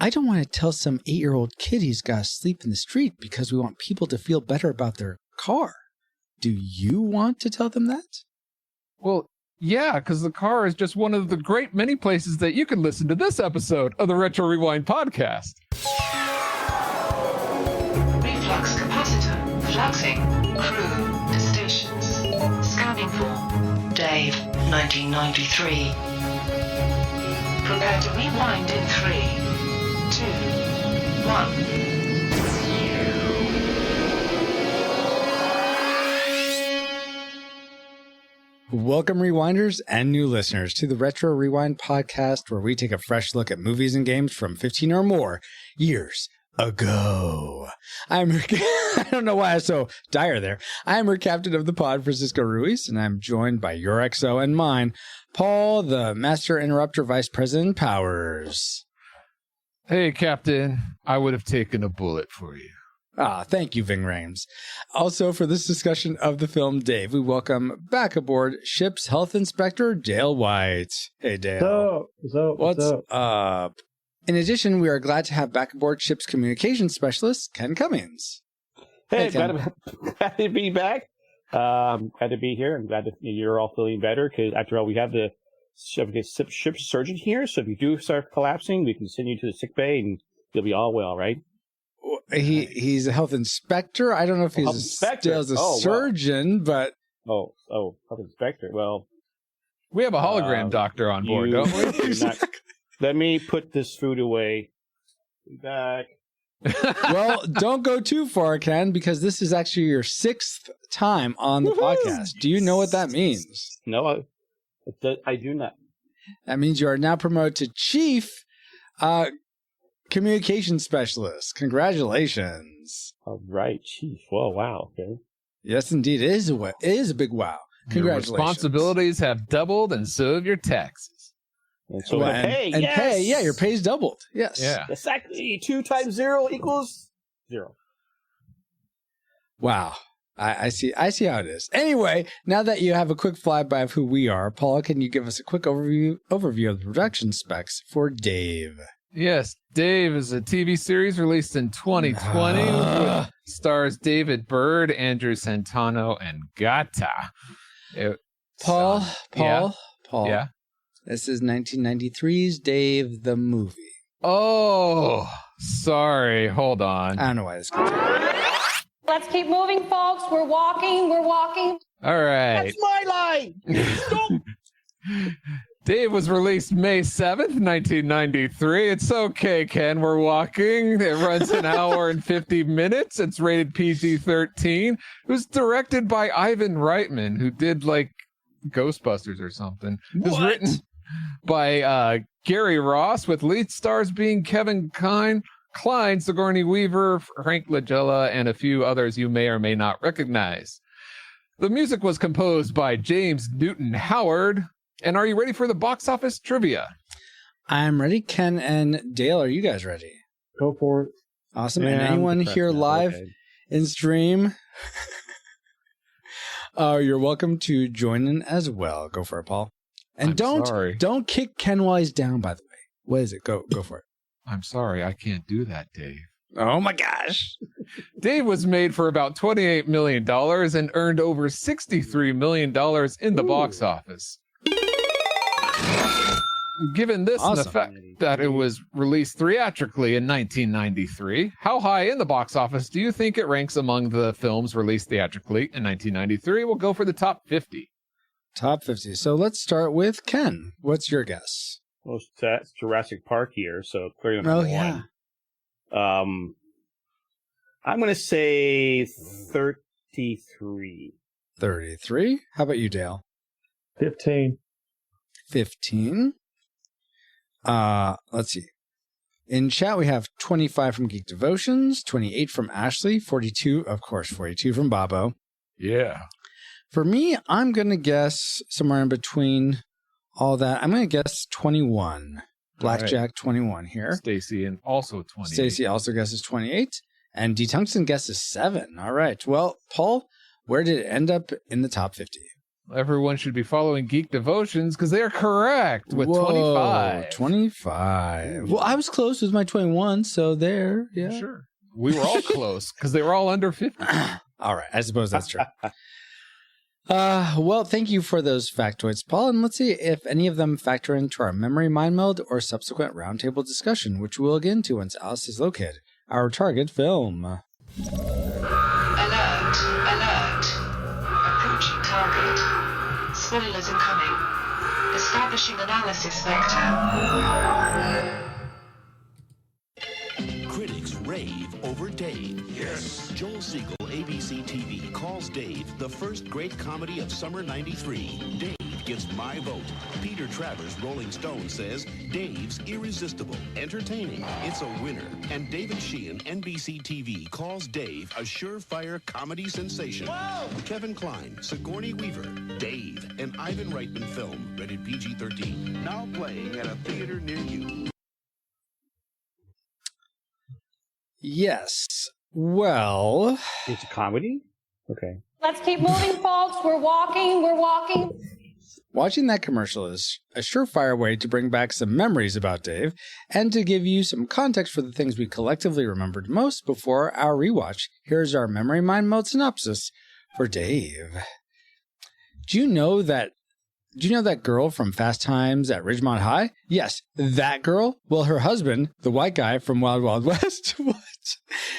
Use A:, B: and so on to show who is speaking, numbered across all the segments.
A: I don't want to tell some 8-year-old kid he's got to sleep in the street because we want people to feel better about their car. Do you want to tell them that?
B: Well, yeah, because the car is just one of the great many places that you can listen to this episode of the Retro Rewind podcast.
C: Reflux capacitor, fluxing, crew to stations, scanning for Dave, 1993. Prepare to rewind in 3, 2, 1.
A: Welcome, Rewinders and new listeners, to the Retro Rewind podcast, where we take a fresh look at movies and games from 15 or more years ago. I don't know why I was so dire there. I'm your captain of the pod, Francisco Ruiz, and I'm joined by your XO and mine, Paul, the Master Interrupter Vice President Powers.
B: Hey, Captain, I would have taken a bullet for you.
A: Thank you, Ving Rhames. Also, for this discussion of the film Dave, we welcome back aboard Ship's Health Inspector, Dale White. Hey, Dale. What's up? In addition, we are glad to have back aboard Ship's Communications Specialist, Ken Cummings.
D: Hey, glad to be back. Glad to be here. I'm glad that you're all feeling better, because after all, we have the ship's surgeon here, so if you do start collapsing, we can send you to the sick bay and you'll be all well, right?
A: He's a health inspector. I don't know if he's a surgeon, but...
D: Oh, health inspector. Well...
B: We have a hologram doctor on board, don't we?
D: Let me put this food away. Be back.
A: Well, don't go too far, Ken, because this is actually your 6th time on the podcast. Do you know what that means?
D: No, I do not.
A: That means you are now promoted to Chief Communication Specialist. Congratulations.
D: All right, Chief. Well, wow. Okay.
A: Yes, indeed. It is a big wow. Congratulations.
B: Your responsibilities have doubled, and so have your taxes.
D: And so pay,
A: yeah, your pay's doubled. Yes.
B: Yeah.
D: Exactly. 2 times 0 equals 0.
A: Wow. I see how it is. Anyway, now that you have a quick flyby of who we are, Paula, can you give us a quick overview of the production specs for Dave?
B: Yes, Dave is a TV series released in 2020 which stars David Byrd, Andrew Santano, and Gata.
A: Paul.
B: Yeah.
A: This is 1993's Dave the movie.
B: Oh, sorry. Hold on.
A: I don't know why this goes on.
E: Let's keep moving, folks. We're walking.
B: All right.
D: That's my line. Stop.
B: Dave was released May 7th, 1993. It's okay, Ken. We're walking. It runs an hour and 50 minutes. It's rated PG-13. It was directed by Ivan Reitman, who did, like, Ghostbusters or something. It was written by Gary Ross, with lead stars being Kevin Kline, Sigourney Weaver, Frank Langella, and a few others you may or may not recognize. The music was composed by James Newton Howard. And are you ready for the box office trivia?
A: I'm ready. Ken and Dale, are you guys ready?
F: Go for it.
A: Awesome. And anyone here live in stream, you're welcome to join in as well. Go for it, Paul. And don't kick Ken while he's down, by the way. What is it? Go for it.
B: I'm sorry, I can't do that, Dave.
A: Oh my gosh.
B: Dave was made for about $28 million and earned over $63 million in the box office. Given this and the fact that it was released theatrically in 1993, how high in the box office do you think it ranks among the films released theatrically in 1993? We'll go for the top 50.
A: Top 50. So let's start with Ken. What's your guess?
D: Well, that's Jurassic Park here, so clearly number one. I'm going to say 33.
A: 33? How about you, Dale?
F: 15.
A: 15. Let's see. In chat, we have 25 from Geek Devotions, 28 from Ashley, 42, of course, 42 from Bobo.
B: Yeah.
A: For me, I'm going to guess somewhere in between all that. I'm going to guess 21. Blackjack 21 here.
B: Stacy and also 28.
A: Stacy also guesses 28. And D. Tungsten guesses 7. All right. Well, Paul, where did it end up in the top 50?
B: everyone should be following Geek Devotions because they are correct with 25.
A: 25. Well, I was close with my 21, so there. Yeah.
B: Sure. We were all close because they were all under 50.
A: All right. I suppose that's true. Well, thank you for those factoids, Paul. And let's see if any of them factor into our memory mind meld or subsequent roundtable discussion, which we'll get into once Alice is located. Our target film.
C: Alert, alert. Approaching target. Spoilers incoming. Establishing analysis vector.
G: Critics rave over Dave. Yes. Joel Siegel, ABC TV, calls Dave the first great comedy of summer '93. Dave gets my vote. Peter Travers, Rolling Stone, says Dave's irresistible, entertaining. It's a winner. And David Sheehan, NBC TV, calls Dave a surefire comedy sensation. Whoa! Kevin Kline, Sigourney Weaver, Dave, an Ivan Reitman film, rated PG-13. Now playing at a theater near you.
A: Yes. Well,
D: It's a comedy? Okay.
E: Let's keep moving, folks. We're walking. We're walking.
A: watching that commercial is a surefire way to bring back some memories about Dave and to give you some context for the things we collectively remembered most before our rewatch. Here's our memory mind meld synopsis for Dave. Do you know that girl from Fast Times at Ridgemont High? Yes, that girl. Well, her husband, the white guy from Wild Wild West,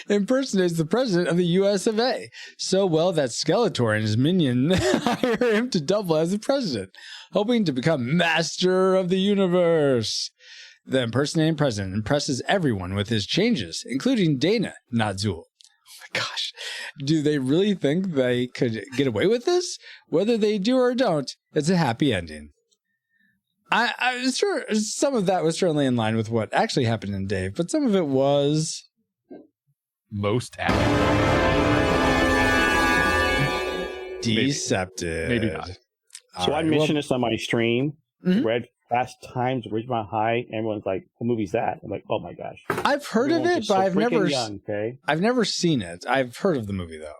A: impersonates the president of the US of A. So well that Skeletor and his minion hire him to double as the president, hoping to become master of the universe. The impersonating president impresses everyone with his changes, including Dana, not Zool. Gosh, do they really think they could get away with this? Whether they do or don't, it's a happy ending. I'm sure some of that was certainly in line with what actually happened in Dave, but some of it was
B: most happy.
A: Deceptive.
B: Maybe not.
D: So I mentioned this on my stream.
A: Mhm.
D: Read Fast Times, Ridgemont High. Everyone's like, "What movie's that?" I'm like, "Oh my gosh!"
A: I've heard of
D: Everyone's
A: it,
D: just
A: but
D: so
A: I've never,
D: freaking young, okay?
A: I've never seen it. I've heard of the movie though.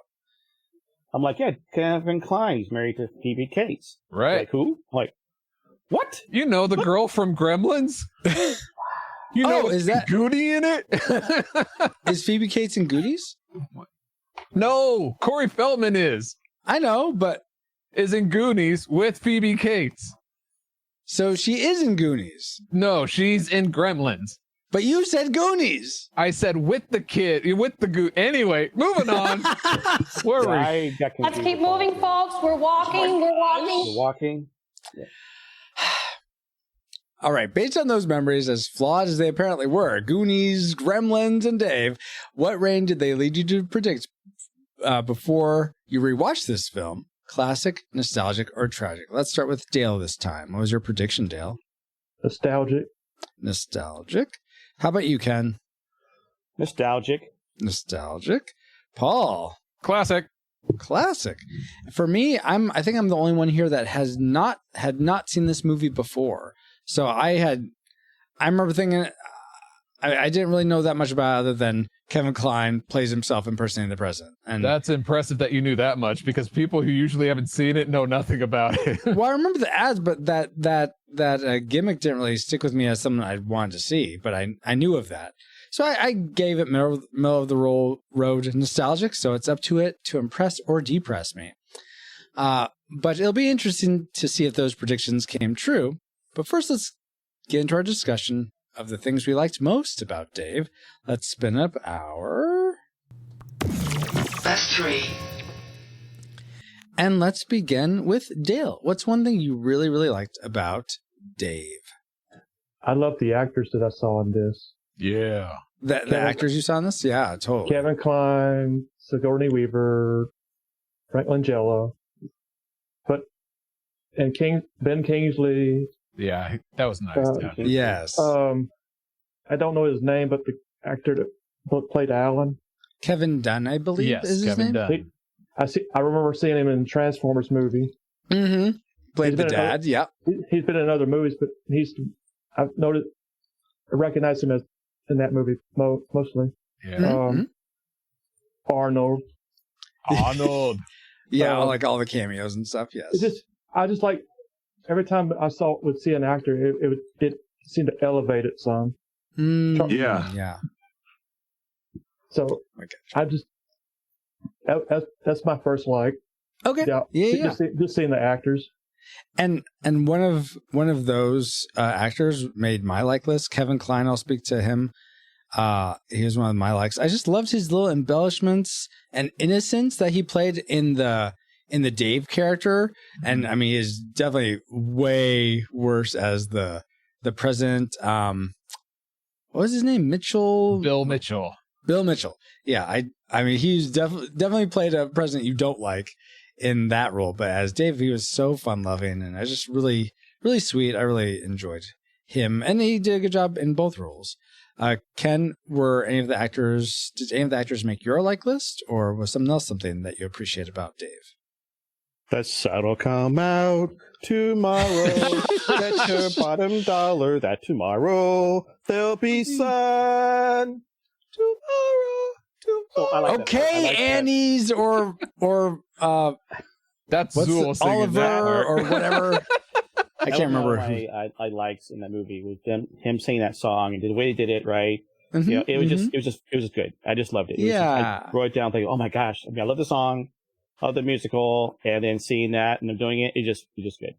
D: I'm like, "Yeah, Kevin Kline. He's married to Phoebe Cates."
B: Right.
D: Like who? I'm like, what?
B: You know the girl from Gremlins? You know,
A: is that
B: Goody in it?
A: is Phoebe Cates in Goodies?
B: No, Corey Feldman is
A: I know, but
B: in Goonies with Phoebe Cates.
A: so she is in Goonies.
B: No, she's in Gremlins.
A: But you said Goonies.
B: I said with the kid, with the goo. Anyway, moving on. Where were we?
D: I got
E: Let's
D: confused
E: keep
D: with all
E: moving,
D: that.
E: folks. We're walking. We're walking.
D: You're walking.
A: All right, based on those memories, as flawed as they apparently were, Goonies, Gremlins, and Dave, what range did they lead you to predict before you rewatched this film? Classic, nostalgic, or tragic? Let's start with Dale this time. What was your prediction, Dale?
F: Nostalgic.
A: Nostalgic. How about you, Ken?
D: Nostalgic.
A: Nostalgic. Paul?
B: Classic.
A: Classic. For me, I think I'm the only one here that had not seen this movie before. So I remember thinking, I didn't really know that much about it other than Kevin Kline plays himself impersonating the president. And
B: That's impressive that you knew that much because people who usually haven't seen it know nothing about it.
A: well, I remember the ads, but that gimmick didn't really stick with me as something I wanted to see. But I knew of that, so I gave it middle of the road nostalgic. So it's up to it to impress or depress me. But it'll be interesting to see if those predictions came true. But first, let's get into our discussion of the things we liked most about Dave. Let's spin up our...
C: Best three.
A: And let's begin with Dale. What's one thing you really, really liked about Dave?
F: I love the actors that I saw in this.
B: Yeah.
A: The actors you saw in this? Yeah, totally.
F: Kevin Kline, Sigourney Weaver, Frank Langella, and Ben Kingsley.
B: Yeah, that was nice. Yeah.
A: Yes.
F: I don't know his name, but the actor that played Alan.
A: Kevin Dunn, I believe,
B: Yes,
A: is his
B: Kevin
A: name?
B: Dunn.
F: I remember seeing him in the Transformers movie.
A: Mm-hmm. Played
F: He's
A: the
F: been in
A: dad, yep.
F: He's been in other movies, but I recognized him in that movie mostly.
B: Yeah.
A: Mhm.
F: Arnold.
B: Arnold.
A: Yeah, like all the cameos and stuff, yes.
F: It's just, I just like every time I would see an actor, it seemed to elevate it some.
A: Yeah.
F: So that's my first like.
A: Okay. Yeah.
F: Just seeing the actors.
A: And one of those actors made my like list. Kevin Kline. I'll speak to him. He was one of my likes. I just loved his little embellishments and innocence that he played in the Dave character. And I mean, he's definitely way worse as the president. What was his name?
B: Bill Mitchell.
A: Bill Mitchell. Yeah. I mean, he's definitely played a president you don't like in that role, but as Dave, he was so fun loving and I just really, really sweet. I really enjoyed him and he did a good job in both roles. Ken, did any of the actors make your like list or was something that you appreciate about Dave?
D: The sun'll come out tomorrow. Bet your bottom dollar that tomorrow there'll be sun. Tomorrow. Oh, I like
A: okay,
D: like
A: Annie's or
B: that's Zool singing
A: Oliver
B: that
A: or whatever. I can't remember.
D: I liked in that movie was him singing that song and the way he did it right.
A: Mm-hmm,
D: You know, it was just good. I just loved it.
A: Yeah.
D: I wrote it down thinking, oh my gosh, I mean, I love the song, I love the musical, and then seeing that and them doing it, it's just good.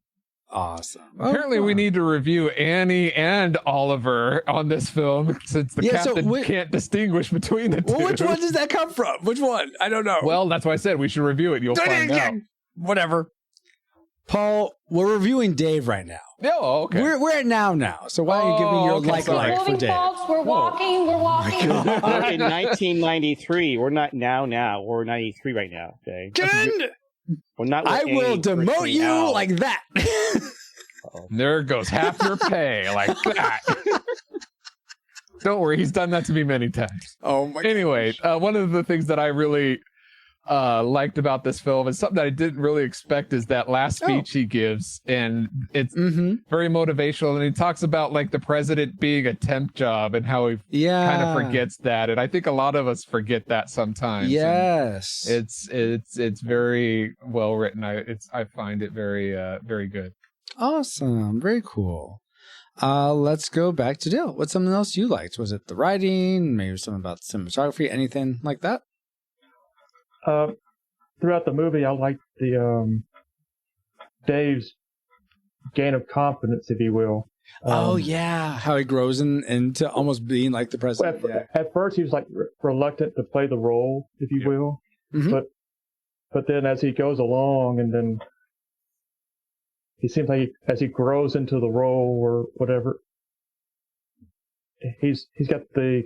A: Awesome.
B: Apparently, we need to review Annie and Oliver on this film since the captain can't distinguish between the two.
A: Well, which one does that come from? Which one? I don't know.
B: Well, that's why I said we should review it. You'll find out.
A: Whatever. Paul, we're reviewing Dave right now.
B: Oh, okay.
A: We're at now. So why don't you give me your like for
E: moving,
A: Dave?
E: folks. We're walking. We're walking.
D: We're in 1993. We're not now. We're 93 right now. Okay.
A: Good.
D: We're not.
A: I will demote you
D: out.
A: like that.
B: There goes half your pay, like that. Don't worry, he's done that to me many times.
A: Oh my.
B: Anyway, one of the things that I really liked about this film and something that I didn't really expect is that last speech he gives, and it's very motivational, and he talks about like the president being a temp job and how he kind of forgets that, and I think a lot of us forget that sometimes.
A: Yes,
B: and it's very well written. I find it very very good.
A: Awesome, very cool. Let's go back to Dale. What's something else you liked? Was it the writing? Maybe something about the cinematography? Anything like that?
F: Throughout the movie, I liked the Dave's gain of confidence, if you will.
A: How he grows into almost being like the president.
F: At first, he was like reluctant to play the role, if you will. Mm-hmm. But then as he goes along, and then he seems like as he grows into the role or whatever, he's got the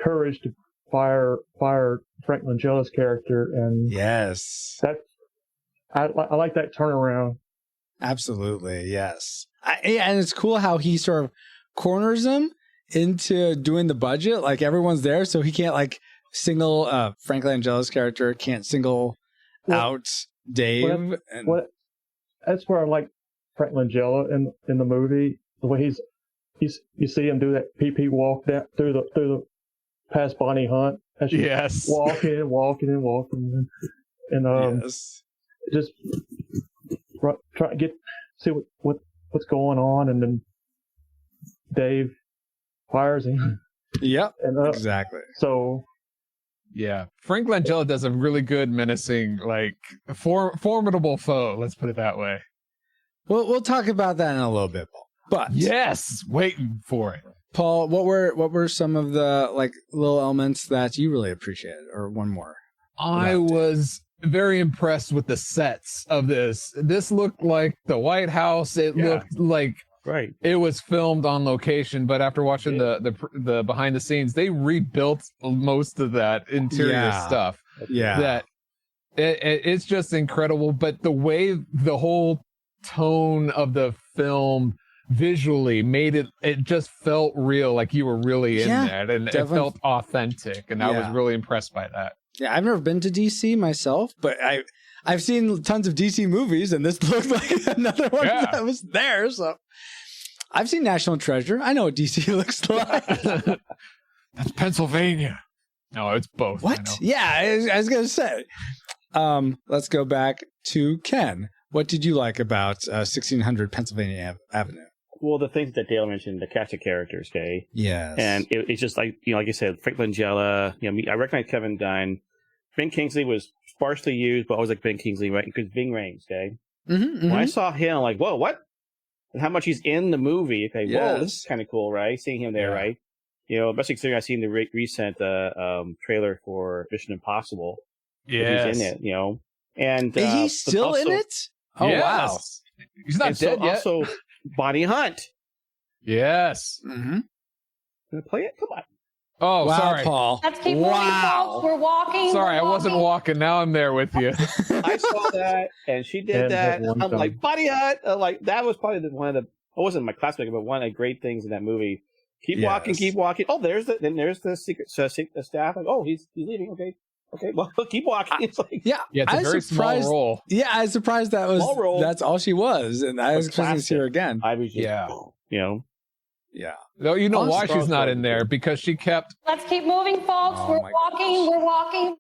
F: courage to fire Frank Langella's character, and that I like that turnaround.
A: Absolutely, yes. And it's cool how he sort of corners him into doing the budget. Like everyone's there, so he can't like single Frank Langella's character can't single out Dave.
F: That's where I like Frank Langella in the movie. The way you see him do that PP walk down through the past Bonnie Hunt.
B: Yes.
F: Walking, and just try to see what's going on, and then Dave fires him.
A: Yep, exactly.
F: So,
B: yeah, Frank Langella does a really good menacing, like formidable foe. Let's put it that way.
A: We'll talk about that in a little bit, Paul. But
B: yes, waiting for it.
A: Paul, what were some of the like little elements that you really appreciated, or one more?
B: I was very impressed with the sets of this. This looked like the White House. It looked like it was filmed on location, but after watching the behind the scenes, they rebuilt most of that interior stuff.
A: Yeah,
B: that it's just incredible. But the way the whole tone of the film visually made it just felt real, like you were really in that, and it felt authentic, and I was really impressed by that.
A: Yeah, I've never been to DC myself, but I've seen tons of DC movies, and this looked like another one that was there. So I've seen National Treasure. I know what DC looks like.
B: That's Pennsylvania. No, it's both.
A: What? Yeah, I was gonna say. Let's go back to Ken. what did you like about 1600 Pennsylvania Avenue?
D: Well, the things that Dale mentioned, the cast of characters, okay?
A: Yes.
D: And it's just like, like you said, Frank Langella, I recognize Kevin Dunn. Ben Kingsley was sparsely used, but I always like Ben Kingsley, right? Because Ving Rhames, okay? When I saw him, I'm like, whoa, what? And how much he's in the movie. Okay, whoa, this is kind of cool, right? Seeing him there, right? Especially considering I've seen the recent trailer for Mission Impossible.
B: Yes.
D: He's in it, And
A: is he still in it?
B: Oh, wow. He's not dead yet.
D: Also, Bonnie Hunt.
B: Yes.
D: Gonna play it? Come on.
B: Oh,
A: wow,
B: sorry,
A: Paul.
E: Let's keep moving, folks. We're walking.
B: Sorry, I wasn't walking. Now I'm there with you.
D: I saw that, and she did that. And I'm like, Bonnie Hunt. That was probably one of the. It wasn't my classmate, but one of the great things in that movie. Keep walking, keep walking. Oh, there's the secret staff. Like, oh, he's leaving. Okay, well, keep walking. It's like,
B: it's a very small role.
A: Yeah, I was surprised that's all she was, and I was expecting to see her again.
D: I was just,
A: Yeah.
B: No, you know why she's not in there? Because she kept.
E: Let's keep moving, folks. We're walking.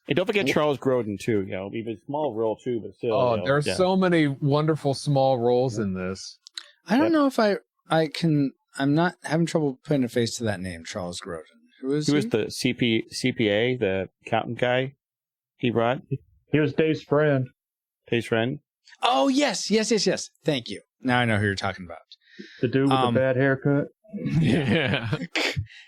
D: And don't forget Charles Grodin too. Even a small role too, but still.
B: Oh, there are so many wonderful small roles in this.
A: I don't know if I can. I'm not having trouble putting a face to that name, Charles Grodin. Who is he?
D: Was the CPA, the accountant guy he brought?
F: He was Dave's friend.
D: Dave's friend?
A: Oh, yes. Thank you. Now I know who you're talking about.
F: The dude with the bad haircut.
B: Yeah.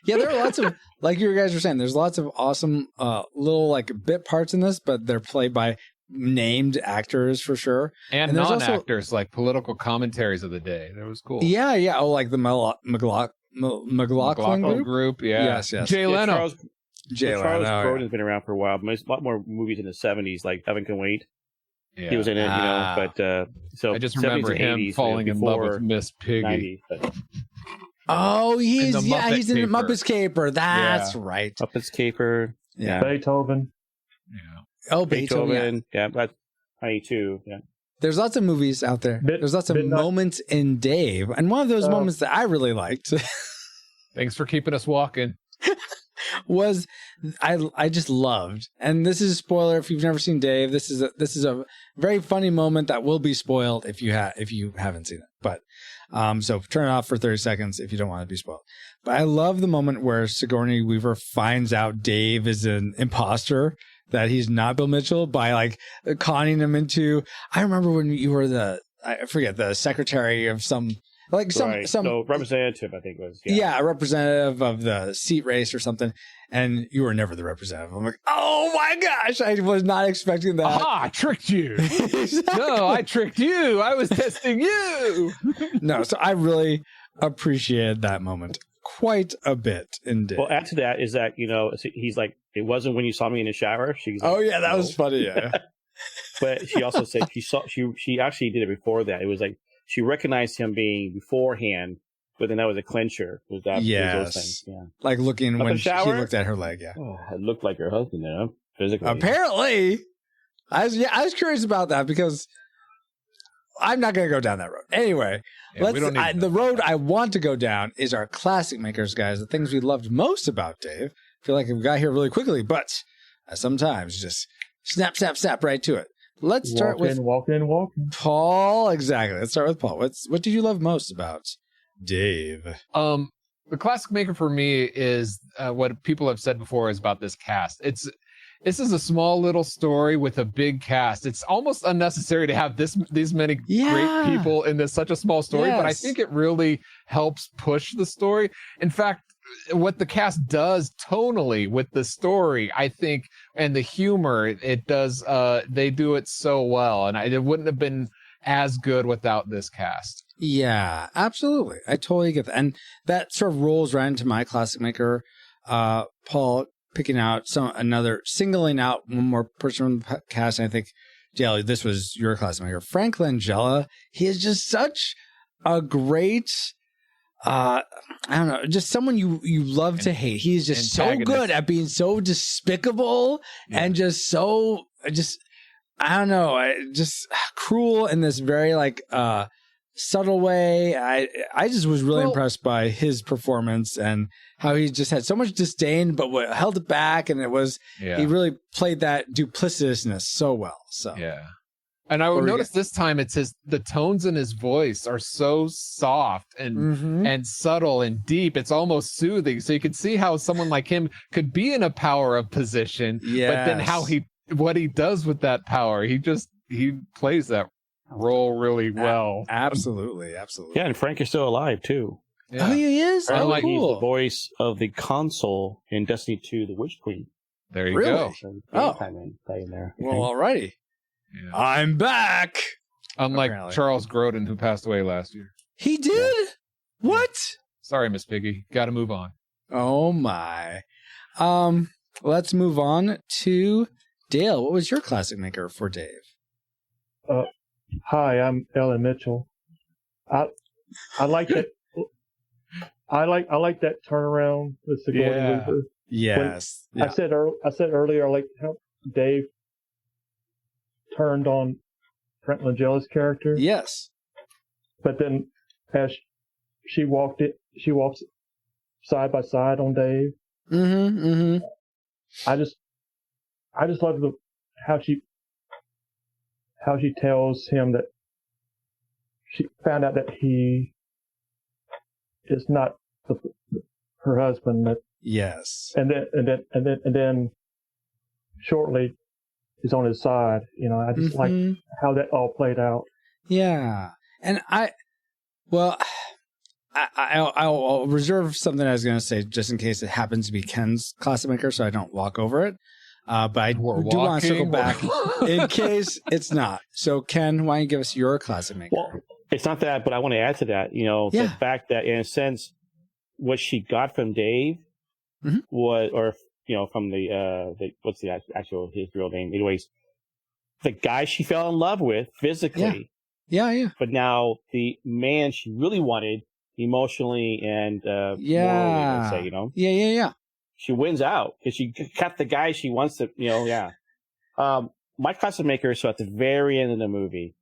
A: Yeah, there are lots of, like you guys were saying, there's lots of awesome little bit parts in this, but they're played by named actors for sure.
B: And non-actors, like political commentaries of the day. That was cool.
A: Yeah. Oh, like the McLaughlin group.
B: Yeah.
A: Yes.
B: Jay Leno.
D: Charles Grodin's been around for a while. There's a lot more movies in the 70s, like Heaven Can Wait.
B: Yeah.
D: He was in it, but so
B: I just remember him
D: 80s,
B: falling in love with Miss Piggy.
D: 90s,
A: oh, he's in
B: Muppet
A: the Muppets Caper. That's right.
D: Muppets Caper.
A: Yeah.
F: Beethoven.
B: Yeah.
A: Oh, Beethoven.
D: Yeah, that's 92. Yeah.
A: There's lots of movies out there. There's lots of moments in Dave, and one of those moments that I really liked.
B: Thanks for keeping us walking.
A: Was I just loved, and this is a spoiler if you've never seen Dave. This is a very funny moment that will be spoiled if you haven't seen it. But so turn it off for 30 seconds if you don't want to be spoiled. But I love the moment where Sigourney Weaver finds out Dave is an imposter, that he's not Bill Mitchell, by conning him into. I remember when you were the secretary of some.
D: No, representative, I think it was.
A: Yeah, a representative of the seat race or something. And you were never the representative. I'm like, oh my gosh, I was not expecting that.
B: Aha, I tricked you.
A: Exactly.
B: No, I tricked you. I was testing you.
A: No, so I really appreciated that moment quite a bit indeed.
D: Well, add to that is that, he's like, it wasn't when you saw me in the shower. She's like,
A: oh, yeah, that was funny. Yeah.
D: But she also said she actually did it before that. It was like, she recognized him being beforehand, but then that was a clencher. Was that?
A: Yes.
D: Those things. Yeah.
A: Like looking when he looked at her leg. Yeah.
D: Oh, it looked like her husband, physically.
A: Apparently, I was curious about that because I'm not going to go down that road. Anyway, the road I want to go down is our classic makers, guys. The things we loved most about Dave. I feel like we got here really quickly, but sometimes just snap right to it. Let's start with
F: walking.
A: Paul. Exactly. Let's start with Paul. What did you love most about Dave?
B: The classic maker for me is what people have said before is about this cast. This is a small little story with a big cast. It's almost unnecessary to have these many great people in such a small story, but I think it really helps push the story. In fact, what the cast does tonally with the story, I think, and the humor, it does. They do it so well, and it wouldn't have been as good without this cast.
A: Yeah, absolutely. I totally get that, and that sort of rolls right into my classic maker. Paul picking out singling out one more person from the cast. And I think, Jelly, this was your classic maker, Frank Langella. He is just such a great. I don't know, just someone you love to hate. He's just so good at being so despicable and just so I don't know, just cruel in this very subtle way. I just was really impressed by his performance and how he just had so much disdain, but held it back, and he really played that duplicitousness so well. So
B: yeah. And I would notice this time the tones in his voice are so soft and subtle and deep. It's almost soothing. So you can see how someone like him could be in a power of position, but then what he does with that power, he plays that role really well.
A: Absolutely.
D: Yeah, and Frank is still alive too.
B: Yeah.
A: Oh, he is?
D: Apparently
A: cool.
D: He's the voice of the console in Destiny 2, the Witch Queen.
B: There you
A: Really?
B: go.
D: Play in there.
A: Well, alrighty. Yeah. I'm back.
B: Unlike
A: Apparently.
B: Charles Grodin, who passed away last year.
A: He did? Yeah. What?
B: Sorry, Miss Piggy. Got to move on.
A: Oh my. Let's move on to Dale. What was your classic maker for Dave?
F: Hi, I'm Ellen Mitchell. I like that. I like that turnaround with Sigourney Weaver.
A: Yes.
F: I said earlier, I like how Dave turned on Frank Langella's character.
A: Yes.
F: But then, as she walks side by side on Dave. I just love how she tells him that she found out that he is not her husband. That and then shortly is on his side. You know, I just like how that all played out.
A: Yeah, and I'll reserve something I was going to say just in case it happens to be Ken's classic maker, so I don't walk over it. But I do want to circle back in case it's not. So, Ken, why don't you give us your classic maker?
D: Well, it's not that, but I want to add to that. You know, the fact that in a sense, what she got from Dave was, or you know, from the what's the actual his real name? Anyways, the guy she fell in love with physically.
A: Yeah.
D: But now the man she really wanted emotionally and morally, let's say, you know.
A: Yeah.
D: She wins out because she kept the guy she wants to, you know. My classic maker. So at the very end of the movie,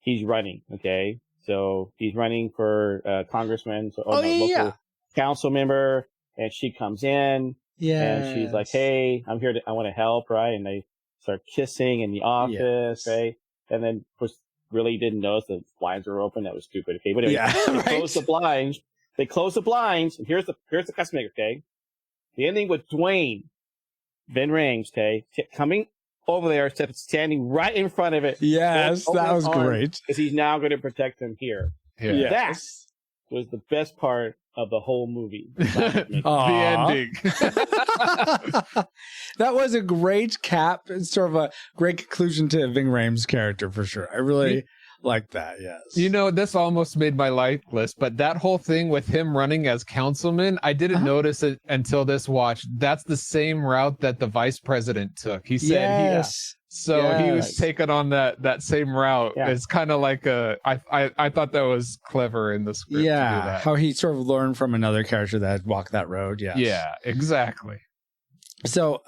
D: he's running. Okay, so he's running for congressman, local council member, and she comes in. And she's like, "Hey, I'm here. I want to help, right?" And they start kissing in the office, right? And then, of course, really didn't notice the blinds were open. That was stupid. Okay, but anyway, they close the blinds. They close the blinds, and here's the classic maker. Okay. The ending with Dwayne, Vin Rames, okay, coming over there, standing right in front of it.
A: Yes, that was great.
D: Because he's now going to protect him here. That was the best part of the whole movie.
B: The ending.
A: That was a great cap. It's sort of a great conclusion to Ving Rhames' character for sure. I really like that, yes.
B: You know, this almost made my like list, but that whole thing with him running as councilman, I didn't notice it until this watch. That's the same route that the vice president took. He said he was taking on that same route. Yeah. It's kind of like I thought that was clever in the script.
A: Yeah,
B: to do that.
A: how he sort of learned from another character that had walked that road. Yes.
B: Yeah, exactly.
A: So,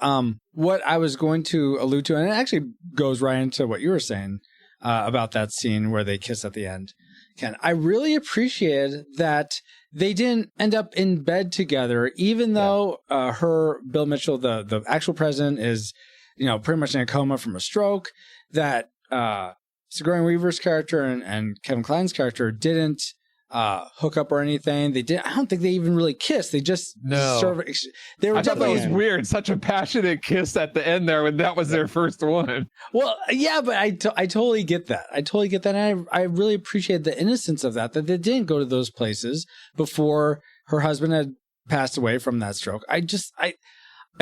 A: what I was going to allude to, and it actually goes right into what you were saying, about that scene where they kiss at the end. Ken, I really appreciated that they didn't end up in bed together, even though Bill Mitchell, the actual president, is, you know, pretty much in a coma from a stroke. That Sigourney Weaver's character and Kevin Kline's character didn't hook up or anything. They did. I don't think they even really kissed. They just they were.
B: I thought that was weird. Such a passionate kiss at the end there when that was their first one.
A: Well, yeah, but I totally get that. And I really appreciate the innocence of that they didn't go to those places before her husband had passed away from that stroke. I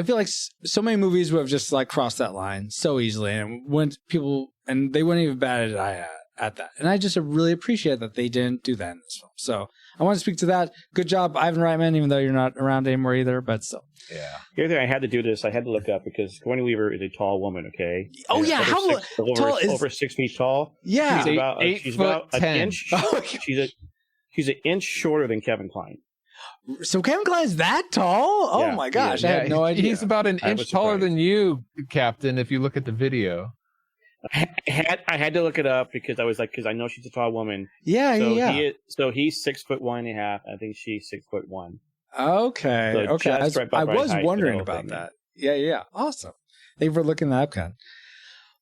A: feel like so many movies would have just like crossed that line so easily, and they wouldn't even bat an eye at that. And I just really appreciate that they didn't do that in this film. So I want to speak to that. Good job, Ivan Reitman, even though you're not around anymore either, but still.
B: Yeah.
D: The other thing I had to do this, I had to look up because Sigourney Weaver is a tall woman, okay?
A: Oh, yeah. How tall is...
D: Over 6 feet tall.
A: Yeah.
D: She's about an inch. She's an inch shorter than Kevin Kline.
A: So Kevin Kline's that tall? Oh, my gosh. I had no idea.
B: He's about an inch taller than you, Captain, if you look at the video.
D: I had to look it up because I know she's a tall woman.
A: Yeah,
D: So he's 6'1.5". I think she's 6'1".
A: Okay.
D: So
A: okay. I was wondering about that. Yeah. Awesome. Thank you for looking that up, Ken.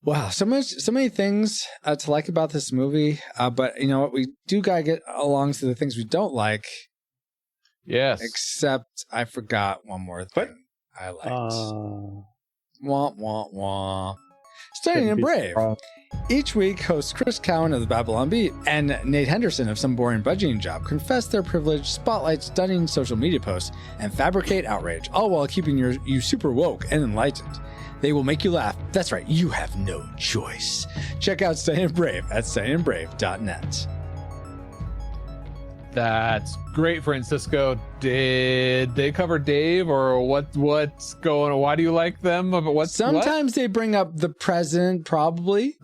A: Wow, so many things to like about this movie. But you know what? We do gotta get along to the things we don't like.
B: Yes.
A: Except I forgot one more thing I liked. Wah, wah, wah. Stunning and Brave. Each week, hosts Chris Cowan of the Babylon Beat and Nate Henderson of Some Boring Budgeting Job confess their privilege, spotlight stunning social media posts, and fabricate outrage, all while keeping you super woke and enlightened. They will make you laugh. That's right, you have no choice. Check out Stunning and Brave at stunningandbrave.net.
B: That's great, Francisco. Did they cover Dave or what's going on? Why do you like them?
A: Sometimes they bring up the president, probably.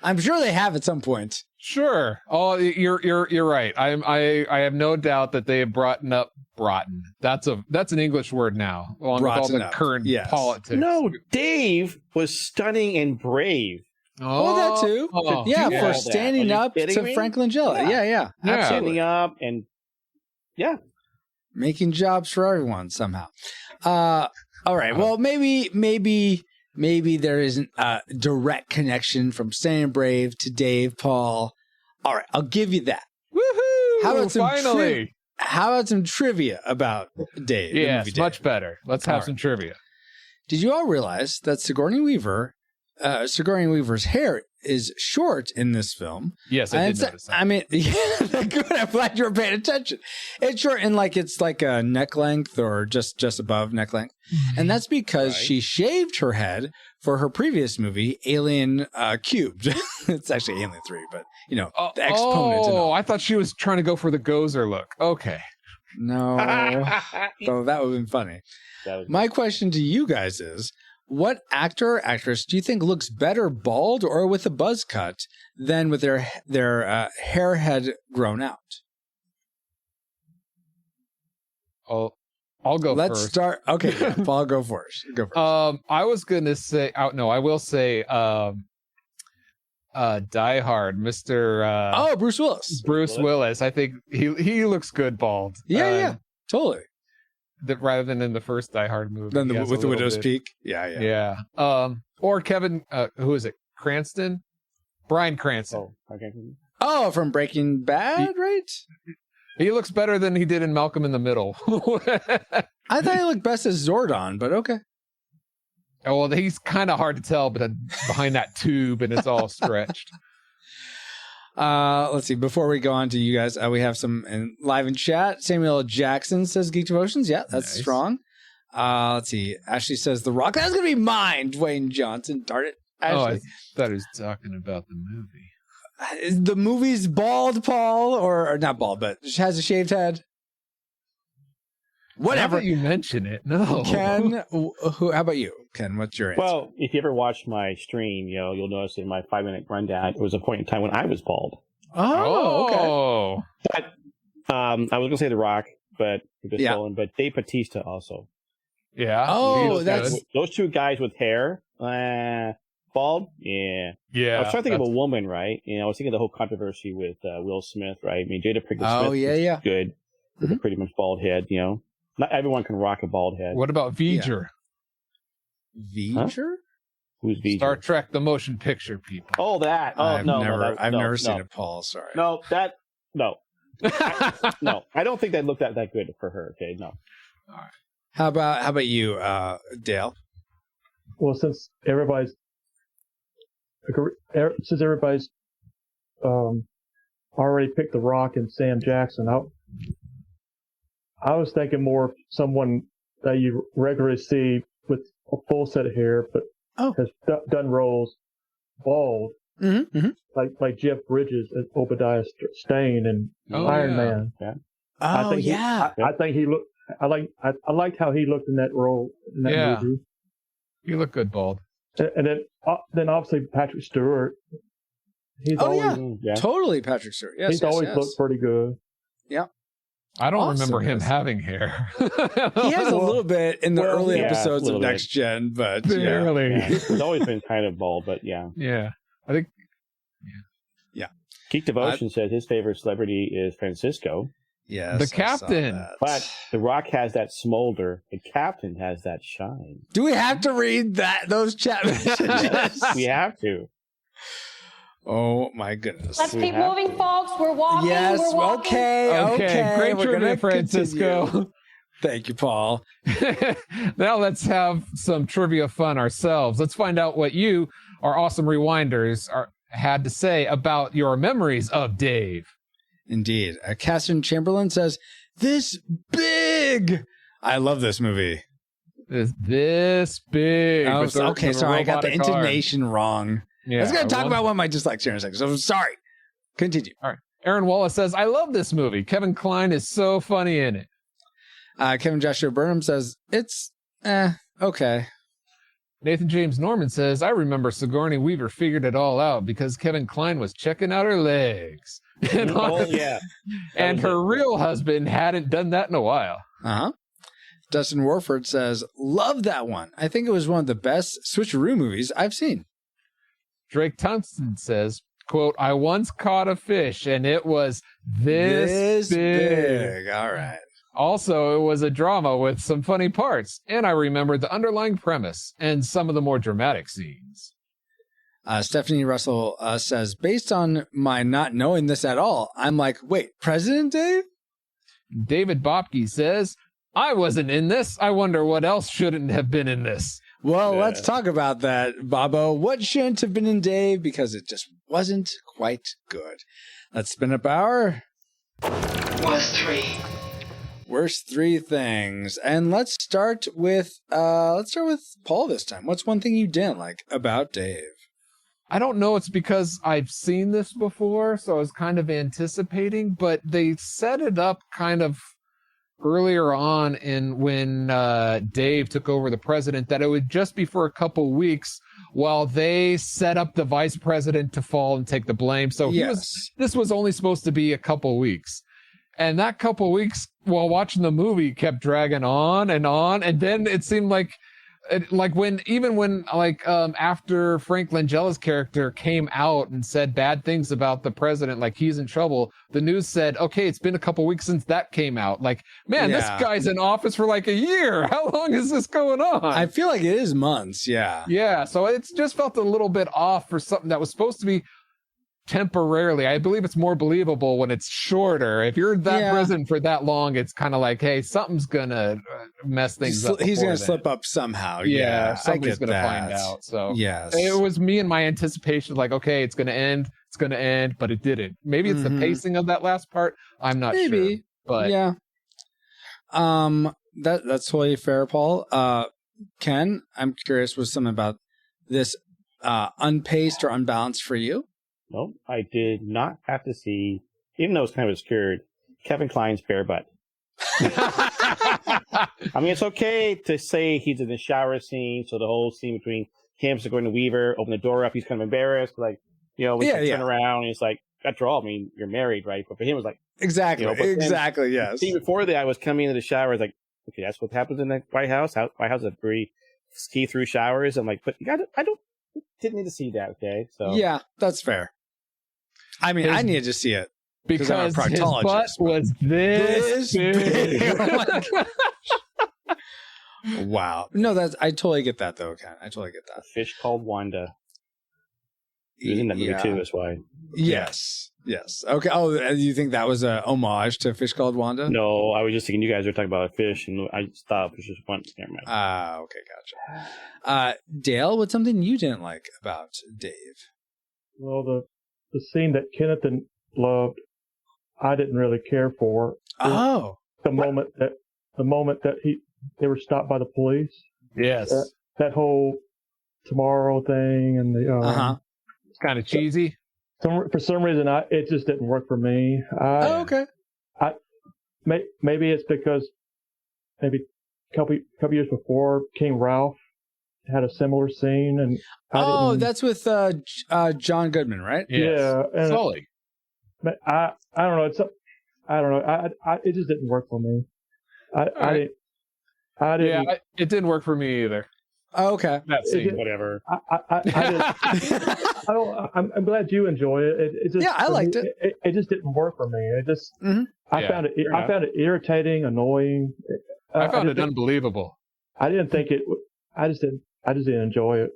A: I'm sure they have at some point.
B: Sure. Oh, you're right. I have no doubt that they have brought up Broughton. That's an English word now, along with all the current politics.
D: No, Dave was stunning and brave.
A: Oh, that too. For standing up to
D: me?
A: Franklin Gillett. Yeah.
D: Standing up and
A: making jobs for everyone somehow. All right. Well, maybe there isn't a direct connection from Stunning and Brave to Dave, Paul. All right, I'll give you that.
B: Woohoo!
A: How about
B: finally?
A: How about some trivia about Dave?
B: Yes, much better. Let's have some trivia.
A: Did you all realize that Sigourney Weaver's hair is short in this film?
B: Yes, I did notice that.
A: I mean, good. I'm glad you were paying attention. It's short and it's like a neck length or just above neck length. And that's because she shaved her head for her previous movie, Alien Cubed. It's actually Alien 3, but, the exponent.
B: Oh, I thought she was trying to go for the Gozer look. Okay.
A: No. So that would have been funny. My question to you guys is, what actor or actress do you think looks better bald or with a buzz cut than with their hair head grown out?
B: I'll go
A: Let's
B: first.
A: start. Okay, Paul, go first.
B: I was gonna say. I will say. Die Hard, Mr.
A: Bruce Willis.
B: Bruce Willis. I think he looks good bald.
A: Yeah, totally.
B: Rather than in the first Die Hard movie.
A: Than with the Widow's Peak. Yeah.
B: Or Kevin. Who is it? Cranston. Bryan Cranston.
D: Oh, okay.
A: Oh, from Breaking Bad, right?
B: He looks better than he did in Malcolm in the Middle.
A: I thought he looked best as Zordon, but okay.
B: Oh, well, he's kind of hard to tell, but behind that tube and it's all stretched.
A: Let's see. Before we go on to you guys, we have some live in chat. Samuel Jackson says Geek Devotions. Yeah, that's nice. Strong. Let's see. Ashley says The Rock. That's going to be mine, Dwayne Johnson. Darn it. Ashley.
B: Oh, I thought he was talking about the movie.
A: Is the movie's bald, Paul? Or not bald, but has a shaved head? Whatever.
B: You mention it. No.
A: Ken, how about you? Ken, what's your answer?
D: Well, if you ever watch my stream, you'll notice in my 5-minute rundown, there was a point in time when I was bald.
A: Oh,
D: okay. But I was going to say The Rock, but Dave Bautista also.
B: Yeah.
A: Oh,
D: those two guys with hair, bald. Yeah. I was trying to think of a woman, right? I was thinking of the whole controversy with Will Smith, right? I mean, Jada Pinkett Smith is good with a pretty much bald head. Not everyone can rock a bald head.
B: What about V'ger?
A: V'ger? Huh?
D: Who's V'ger?
B: Star Trek: The Motion Picture people.
D: Oh, that. Oh,
A: I've never seen it, Paul. Sorry.
D: No. No, I don't think that looked that good for her. Okay, no.
A: All right. How about you, Dale?
F: Well, since everybody's already picked The Rock and Sam Jackson, I was thinking more of someone that you regularly see with a full set of hair, but has done roles bald, like Jeff Bridges as Obadiah Stane and Iron Man.
D: Yeah.
F: I think he looked. I liked how he looked in that role in that movie.
B: You look good bald.
F: And then obviously Patrick Stewart. He's
A: totally Patrick Stewart. Yes,
F: he's always looked pretty good.
A: Yeah.
B: I don't remember him having hair.
A: He has a little bit in the early episodes of Next Gen, but
B: barely.
D: Yeah. He's always been kind of bald, but
B: Yeah. I think.
A: Yeah.
D: Geek Devotion says his favorite celebrity is Francisco.
A: Yes,
B: The
A: I saw
B: captain.
A: that.
D: But The Rock has that smolder. The captain has that shine.
A: Do we have to read those chat messages?
D: Yes, we have to.
A: Oh my goodness.
E: Let's
D: We
E: keep
D: have
E: moving,
D: to.
E: folks. We're walking.
A: Yes.
E: We're walking.
A: Okay.
B: Great
A: We're
B: trivia,
A: gonna
B: Francisco.
A: continue. Thank you, Paul.
B: Now let's have some trivia fun ourselves. Let's find out what you, our awesome rewinders, had to say about your memories of Dave.
A: Indeed. Catherine Chamberlain says, "This big." I love this movie.
B: This big.
A: Oh,
B: with the-
A: okay,
B: the
A: sorry, I got the
B: robotic arm.
A: intonation wrong.
B: Yeah,
A: I was going to talk
B: one-
A: about one of my dislikes here in a second, so sorry. Continue.
B: All right. Aaron Wallace says, I love this movie. Kevin Kline is so funny in it.
A: Kevin Joshua Burnham says, it's, okay.
B: Nathan James Norman says, I remember Sigourney Weaver figured it all out because Kevin Kline was checking out her legs. And,
D: Oh, yeah.
B: and
D: was
B: her
D: it.
B: real husband hadn't done that in a while.
A: Uh-huh. Dustin Warford says, love that one. I think it was one of the best switcheroo movies I've seen.
B: Drake Thompson says, quote, I once caught a fish and it was this big.
A: All right.
B: Also, it was a drama with some funny parts, and I remember the underlying premise and some of the more dramatic scenes.
A: Stephanie Russell says, based on my not knowing this at all, I'm like, wait, President Dave?
B: David Bopke says, I wasn't in this. I wonder what else shouldn't have been in this.
A: Well, let's talk about that, Bobo. What shouldn't have been in Dave? Because it just wasn't quite good. Let's spin up our worst three things. And let's start with Paul this time. What's one thing you didn't like about Dave?
B: I don't know. It's because I've seen this before, so I was kind of anticipating, but they set it up kind of earlier on when Dave took over the president that it would just be for a couple weeks while they set up the vice president to fall and take the blame. So this was only supposed to be a couple weeks. And that couple weeks while watching the movie kept dragging on, and then it seemed like after Frank Langella's character came out and said bad things about the president, like he's in trouble, the news said, okay, it's been a couple weeks since that came out. Like, man, this guy's in office for like a year. How long is this going on?
A: I feel like it is months. Yeah.
B: Yeah. So it's just felt a little bit off for something that was supposed to be temporarily. I believe it's more believable when it's shorter. If you're that president for that long, it's kind of like, hey, something's gonna mess things up.
A: He's gonna slip up somehow.
B: Yeah, somebody's gonna find out. So
A: yes,
B: it was me and my anticipation, like, okay, it's gonna end, but it didn't. Maybe it's the pacing of that last part. I'm not sure. But
A: yeah, that's totally fair, Paul. Ken, I'm curious, was something about this unpaced or unbalanced for you?
D: Nope, I did not have to see, even though it's kind of obscured, Kevin Kline's bare butt. I mean, it's okay to say he's in the shower scene, so the whole scene between him and Sigourney Weaver, open the door up, he's kind of embarrassed, like, when you turn around, and it's like, after all, I mean, you're married, right? But for him, it was like...
A: Exactly, yes.
D: See, before that, I was coming into the shower, I was like, okay, that's what happens in the White House. White House has very see-through showers. I'm like, but didn't need to see that, okay? So
A: yeah, that's fair. I mean, I needed to see it
B: because his butt was this big.
A: Oh my gosh. Wow. No, I totally get that though, Ken. I totally get that.
D: A fish called Wanda. He was in that movie too, that's why.
A: Yes. Okay. Oh, you think that was a homage to Fish Called Wanda?
D: No, I was just thinking you guys were talking about a fish, and I just thought it was just one. Never mind.
A: Okay, gotcha. Dale, what's something you didn't like about Dave?
F: Well, the scene that Kenneth loved, I didn't really care for.
A: Oh,
F: the moment that they were stopped by the police.
B: Yes,
F: that whole tomorrow thing and the
B: it's kind of cheesy.
F: For some reason, it just didn't work for me.
A: Okay.
F: Maybe it's because maybe a couple years before, King Ralph had a similar scene, and
A: that's with John Goodman, right?
B: Yes.
F: Yeah, and
B: Sully.
F: I don't know. I don't know. It just didn't work for me. I didn't.
B: It didn't work for me either.
A: Oh, okay.
B: That scene.
D: Whatever.
F: I'm glad you enjoy it. It just,
A: Yeah, I liked it.
F: It just didn't work for me. It just,
A: Mhm.
F: I found it irritating, annoying.
B: I found it unbelievable.
F: I didn't think it. I just didn't enjoy it.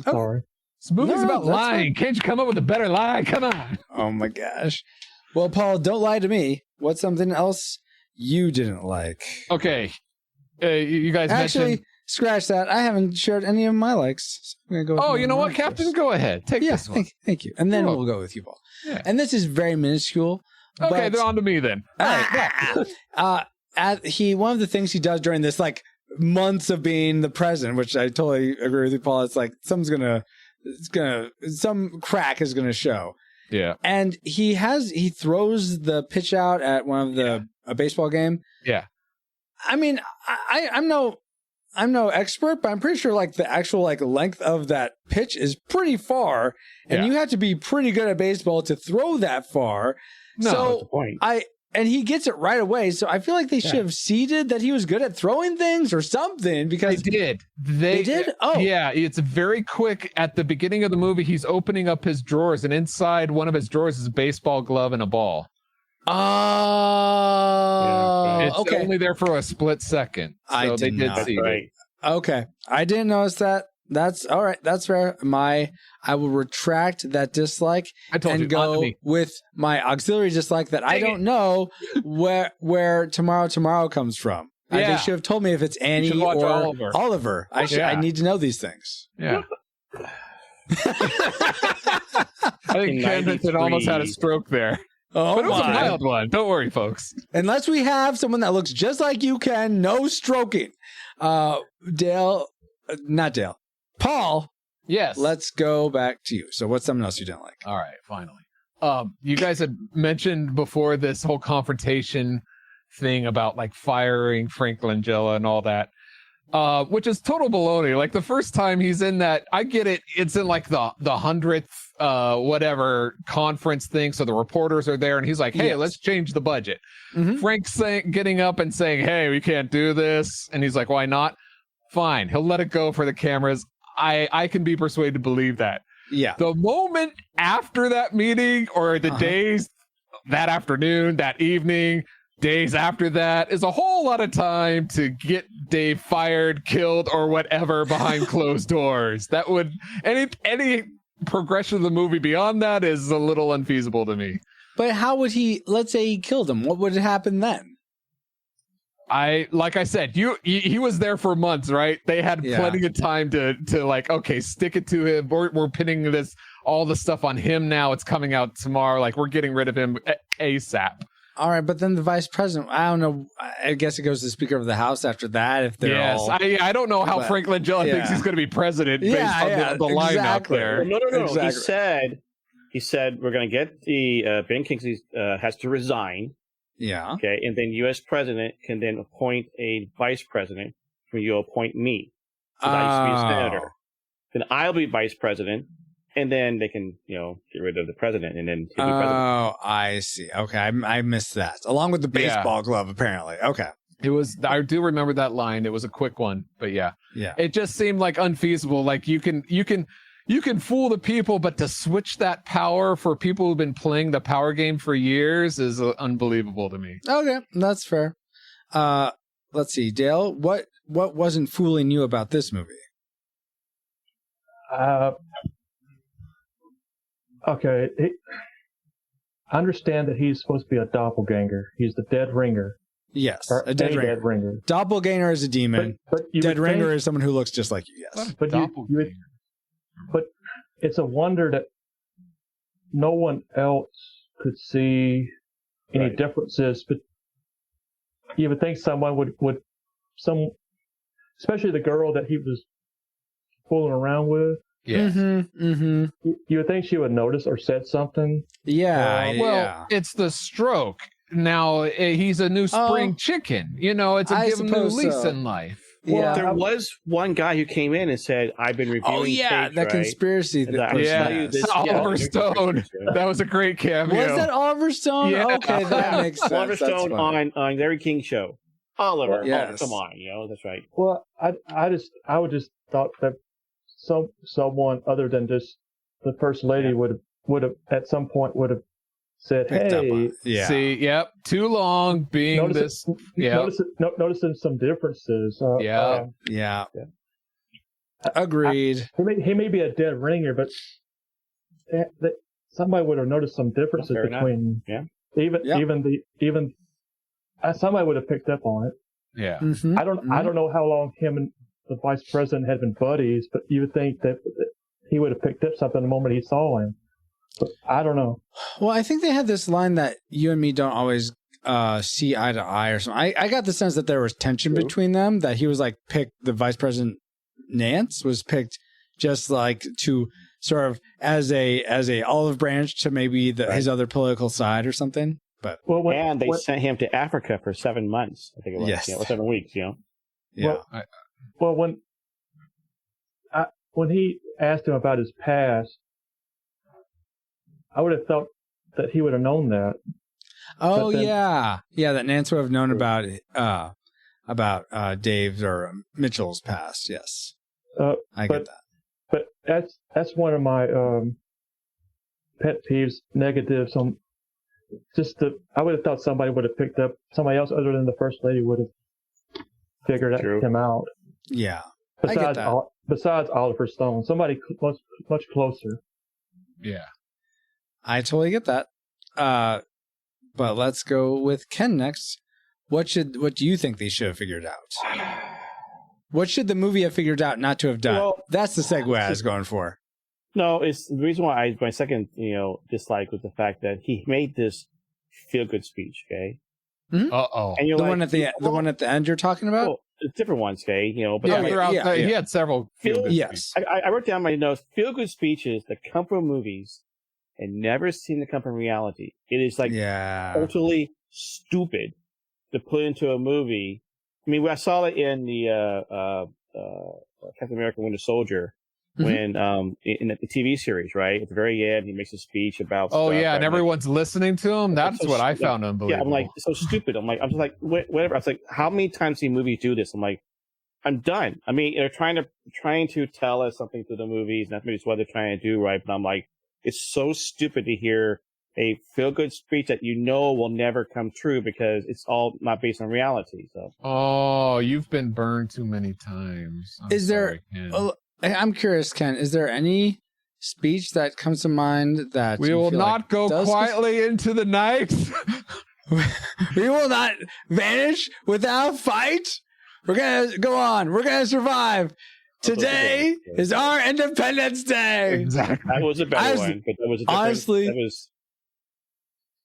F: I'm sorry.
B: This movie's about
A: that's
B: lying. Can't you come up with a better lie? Come on.
A: Oh my gosh. Well, Paul, don't lie to me. What's something else you didn't like?
B: Okay. You guys
A: Actually,
B: mentioned...
A: scratch that. I haven't shared any of my likes. So I'm gonna go with
B: Oh,
A: one
B: you know
A: of
B: what,
A: mine
B: Captain?
A: first.
B: Go ahead. Take this one.
A: Thank you. And then
B: You're
A: we'll go with you, Paul.
B: Yeah.
A: And this is very minuscule.
B: Okay,
A: but,
B: then on to me then. All right.
A: One of the things he does during this like months of being the president, which I totally agree with you, Paul. It's like some crack is gonna show.
B: Yeah.
A: And he throws the pitch out at one of a baseball game.
B: Yeah.
A: I mean, I'm no expert, but I'm pretty sure like the actual like length of that pitch is pretty far, and you have to be pretty good at baseball to throw that far.
B: No,
A: so
D: that's the point.
A: And he gets it right away. So I feel like they should have seeded that he was good at throwing things or something because
B: They did.
A: They did? Oh.
B: Yeah, it's very quick. At the beginning of the movie, he's opening up his drawers, and inside one of his drawers is a baseball glove and a ball.
A: Oh,
B: It's
A: okay.
B: only there for a split second. So
A: I
B: they
A: did
B: did
A: not.
B: see
D: Right.
B: it.
A: Okay. I didn't notice that. That's all right. That's fair. I will retract that dislike
B: I told
A: and
B: you, on to
A: go
B: me.
A: with my auxiliary dislike that I don't know where tomorrow comes from. They
B: Yeah.
A: should have told me if it's Annie
B: should watch
A: or
B: Oliver.
A: I
B: Yeah.
A: need to know these things.
B: Yeah. I think Ken almost had a stroke there.
A: Oh,
B: But it was a
A: my.
B: mild one. Don't worry, folks.
A: Unless we have someone that looks just like you, Ken, no stroking. Not Dale. Paul,
B: Yes.
A: let's go back to you. So what's something else you didn't like?
B: All right, finally. You guys had mentioned before this whole confrontation thing about like firing Frank Langella and all that, which is total baloney. Like the first time he's in that, I get it. It's in like the 100th whatever conference thing. So the reporters are there, and he's like, "Hey,
A: Yes.
B: let's change the budget."
A: Mhm.
B: Frank's getting up and saying, "Hey, we can't do this," and he's like, "Why not?" Fine, he'll let it go for the cameras. I can be persuaded to believe that.
A: Yeah.
B: The moment after that meeting, or the days, that afternoon, that evening, days after that, is a whole lot of time to get Dave fired, killed, or whatever behind closed doors. That would any progression of the movie beyond that is a little unfeasible to me.
A: But how would he, let's say he killed him, what would happen then?
B: Like I said, he was there for months, right? They had plenty of time to like, okay, stick it to him. We're pinning all the stuff on him now. It's coming out tomorrow. Like, we're getting rid of him ASAP.
A: All right, but then the vice president, I don't know. I guess it goes to the Speaker of the House after that. If they're all...
B: I don't know how Frank Langella thinks he's going to be president based on the line out there.
D: No.
A: Exactly.
D: He said we're going to get the Ben Kingsley has to resign.
A: Yeah.
D: Okay, and then U.S. president can then appoint a vice president, when you appoint me. Because I used to be a senator. Then I'll be vice president, and then they can, get rid of the president, and then he'll be president.
A: Oh, I see. Okay, I missed that. Along with the baseball glove, apparently. Okay.
B: It was. I do remember that line. It was a quick one, but yeah. It just seemed like unfeasible. Like you can fool the people, but to switch that power for people who've been playing the power game for years is unbelievable to me.
A: Okay, that's fair. Let's see, Dale, what wasn't fooling you about this movie?
F: Okay, I understand that he's supposed to be a doppelganger. He's the dead ringer.
A: Yes,
F: Or
A: a dead ringer. Doppelganger is a demon.
F: But
A: dead ringer is someone who looks just like you. Yes,
F: but it's a wonder that no one else could see any differences. But you would think someone would especially the girl that he was fooling around with.
B: Yeah.
F: You would think she would notice or said something.
B: Well, it's the stroke. Now he's a new spring chicken. It's a give him new lease in life.
D: Well, there was one guy who came in and said, "I've been reviewing."
A: That conspircy.
B: Oliver Stone. That was a great cameo.
A: Was that Oliver Stone?
B: Yeah.
A: Okay, that makes sense.
D: Oliver Stone on Larry King show. Oliver,
A: Yes.
D: come on, that's right.
F: Well, I would just thought that someone other than just the first lady would have at some point would have said,
A: Picked up on
F: "Hey,
A: it. Yeah.
B: See, yep, too long being
F: noticing some differences."
A: Yeah. Agreed.
F: He may be a dead ringer, but somebody would have noticed some differences between.
D: Yeah.
F: Even somebody would have picked up on it.
B: Yeah.
A: Mm-hmm.
F: I don't know how long him and the vice president had been buddies, but you would think that he would have picked up something the moment he saw him. But I don't know.
A: Well, I think they had this line that you and me don't always see eye to eye or something. I got the sense that there was tension between them, that he was like picked, the vice president Nance was picked just like to sort of as a olive branch to maybe his other political side or something. But
D: and they sent him to Africa for 7 months, I think it was.
A: Yes.
D: Or 7 weeks,
A: Yeah.
F: Well, when he asked him about his past, I would have thought that he would have known that.
A: Oh, yeah, that Nance would have known about Dave's or Mitchell's past. Yes, I get that.
F: But that's one of my pet peeves, negatives. I would have thought somebody would have picked up, somebody else other than the first lady would have figured him out.
A: Yeah, I get that.
F: Besides Oliver Stone, somebody much closer.
B: Yeah,
A: I totally get that. But let's go with Ken next. What do you think they should have figured out? What should the movie have figured out not to have done?
D: Well,
A: that's the segue I was going for.
D: No, it's the reason why my second, dislike was the fact that he made this feel-good speech, okay?
A: Mm-hmm.
B: Uh-oh.
D: And you're
A: the one at the end you're talking about?
D: Well, different ones, okay?
B: But he had several feel-good
A: yes.
B: speeches.
D: I wrote down my notes, feel-good speeches that come from movies and never seem to come from reality. It is like totally stupid to put into a movie. I mean, I saw it in the Captain America Winter Soldier when in the TV series, right? At the very end, he makes a speech about.
B: Oh yeah, and everyone's listening to him. That's what I found unbelievable.
D: Yeah, I'm like, it's so stupid. I'm just like, whatever. I was like, how many times do movies do this? I'm like, I'm done. I mean, they're trying to tell us something through the movies, and that's maybe what they're trying to do, right? But I'm like, it's so stupid to hear a feel-good speech that will never come true because it's all not based on reality. So.
B: Oh, you've been burned too many times.
A: I'm curious, Ken, is there any speech that comes to mind that
B: we will not go quietly into the night?
A: We will not vanish without fight. We're going to go on. We're going to survive. Today is our Independence Day.
B: Exactly.
D: That was a better one. But that was
A: honestly.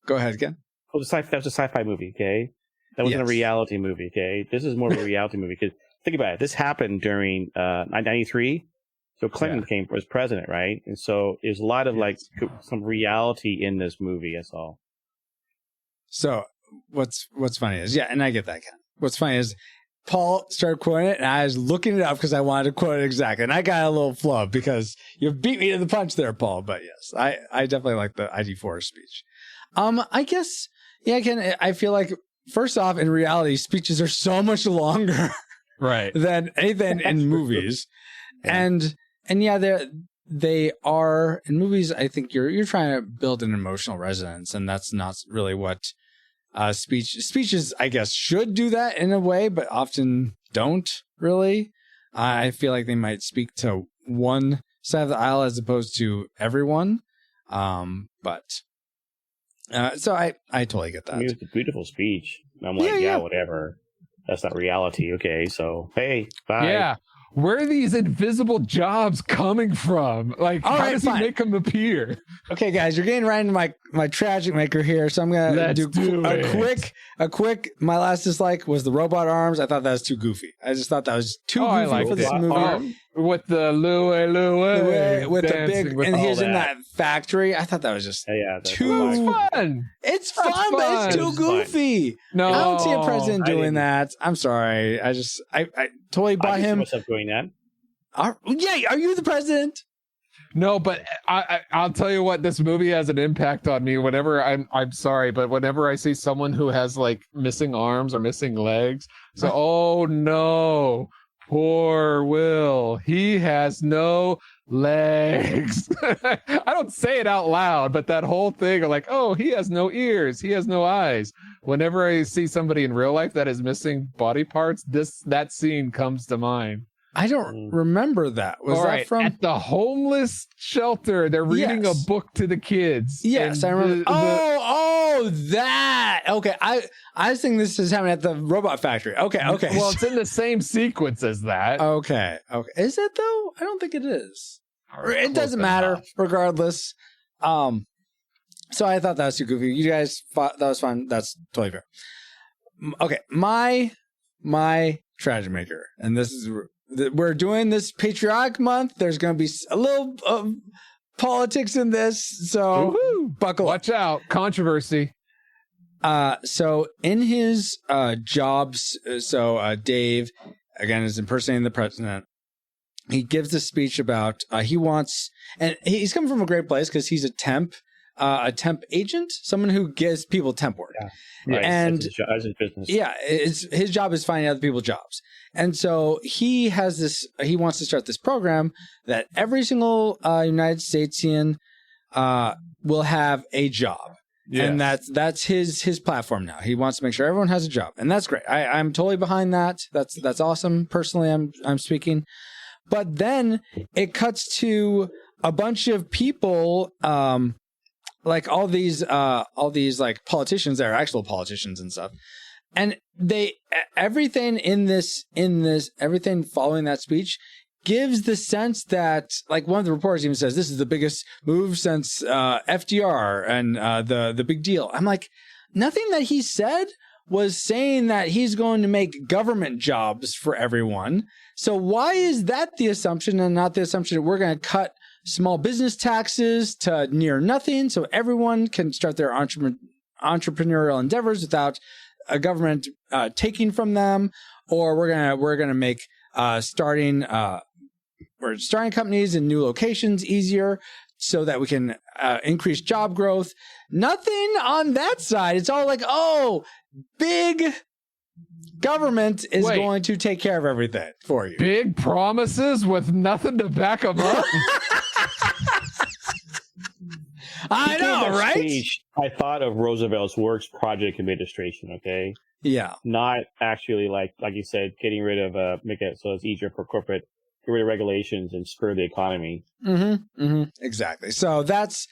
A: Go ahead, Ken.
D: That was a sci-fi movie, okay? That wasn't a reality movie, okay? This is more of a reality movie. Because think about it. This happened during 1993. So Clinton was president, right? And so there's a lot of some reality in this movie. That's all.
A: So what's funny is, and I get that, Ken. What's funny is Paul started quoting it, and I was looking it up because I wanted to quote it exactly. And I got a little flub because you beat me to the punch there, Paul. But yes, I definitely like the ID4 speech. I guess, Ken, I feel like, first off, in reality, speeches are so much longer than anything in movies. And they are, in movies, I think you're trying to build an emotional resonance, and that's not really what speeches, I guess, should do that in a way, but often don't really. I feel like they might speak to one side of the aisle as opposed to everyone. So I totally get that.
D: I mean, it's a beautiful speech. I'm like, whatever. That's not reality. Okay, so hey, bye.
B: Yeah. Where are these invisible jobs coming from? Like, how does he make them appear?
A: Okay, guys, you're getting right into my tragic maker here, so I'm gonna do a quick. My last dislike was the robot arms. I thought that was too goofy. I just thought that was too goofy for this movie.
B: With the Louie,
A: with the big, and he's in that factory. I thought that was just too
B: fun.
A: It's fun, but it's too goofy.
B: No,
A: I don't see a president doing that. I'm sorry. I totally bought him.
D: I myself doing that.
A: Are you the president?
B: No, but I'll tell you what, this movie has an impact on me. Whenever I'm sorry, but whenever I see someone who has like missing arms or missing legs, so oh no, poor Will, he has no legs. I don't say it out loud, but that whole thing of like, oh, he has no ears, he has no eyes. Whenever I see somebody in real life that is missing body parts, that scene comes to mind.
A: I don't remember that. Was that from
B: at the homeless shelter? They're reading a book to the kids.
A: Yes, I remember. That. Okay, I was thinking this is happening at the robot factory. Okay.
B: Well, it's in the same sequence as that.
A: Okay. Is it though? I don't think it is. It doesn't matter, regardless. So I thought that was too goofy. You guys thought that was fun. That's totally fair. Okay, my Tragic Maker, and this is. We're doing this patriotic month. There's going to be a little politics in this, so buckle up.
B: Watch out. Controversy.
A: So in his jobs, Dave, again, is impersonating the president. He gives a speech about he wants, and he's coming from a great place because he's a temp agent, someone who gives people temp work.
D: Yeah. Right.
A: And
D: as his business.
A: Yeah, his job is finding other people's jobs. And so he wants to start this program that every single United Statesian will have a job. Yes. And that's his platform now. He wants to make sure everyone has a job. And that's great. I'm totally behind that. That's awesome. Personally, I'm speaking. But then it cuts to a bunch of people like all these like politicians that are actual politicians and stuff. And everything everything following that speech gives the sense that, like, one of the reporters even says, this is the biggest move since FDR and the big deal. I'm like, nothing that he said was saying that he's going to make government jobs for everyone. So why is that the assumption and not the assumption that we're going to cut small business taxes to near nothing so everyone can start their entrepreneurial endeavors without a government taking from them? Or we're gonna make starting companies in new locations easier so that we can increase job growth. Nothing on that side. It's all like, oh, big government is going to take care of everything for you.
B: Big promises with nothing to back them up.
A: I know, right?
D: Speech, I thought of Roosevelt's Works Project Administration. Okay.
A: Yeah.
D: Not actually like you said, getting rid of make it so it's easier for corporate, get rid of regulations and spur the economy.
A: Exactly. So that's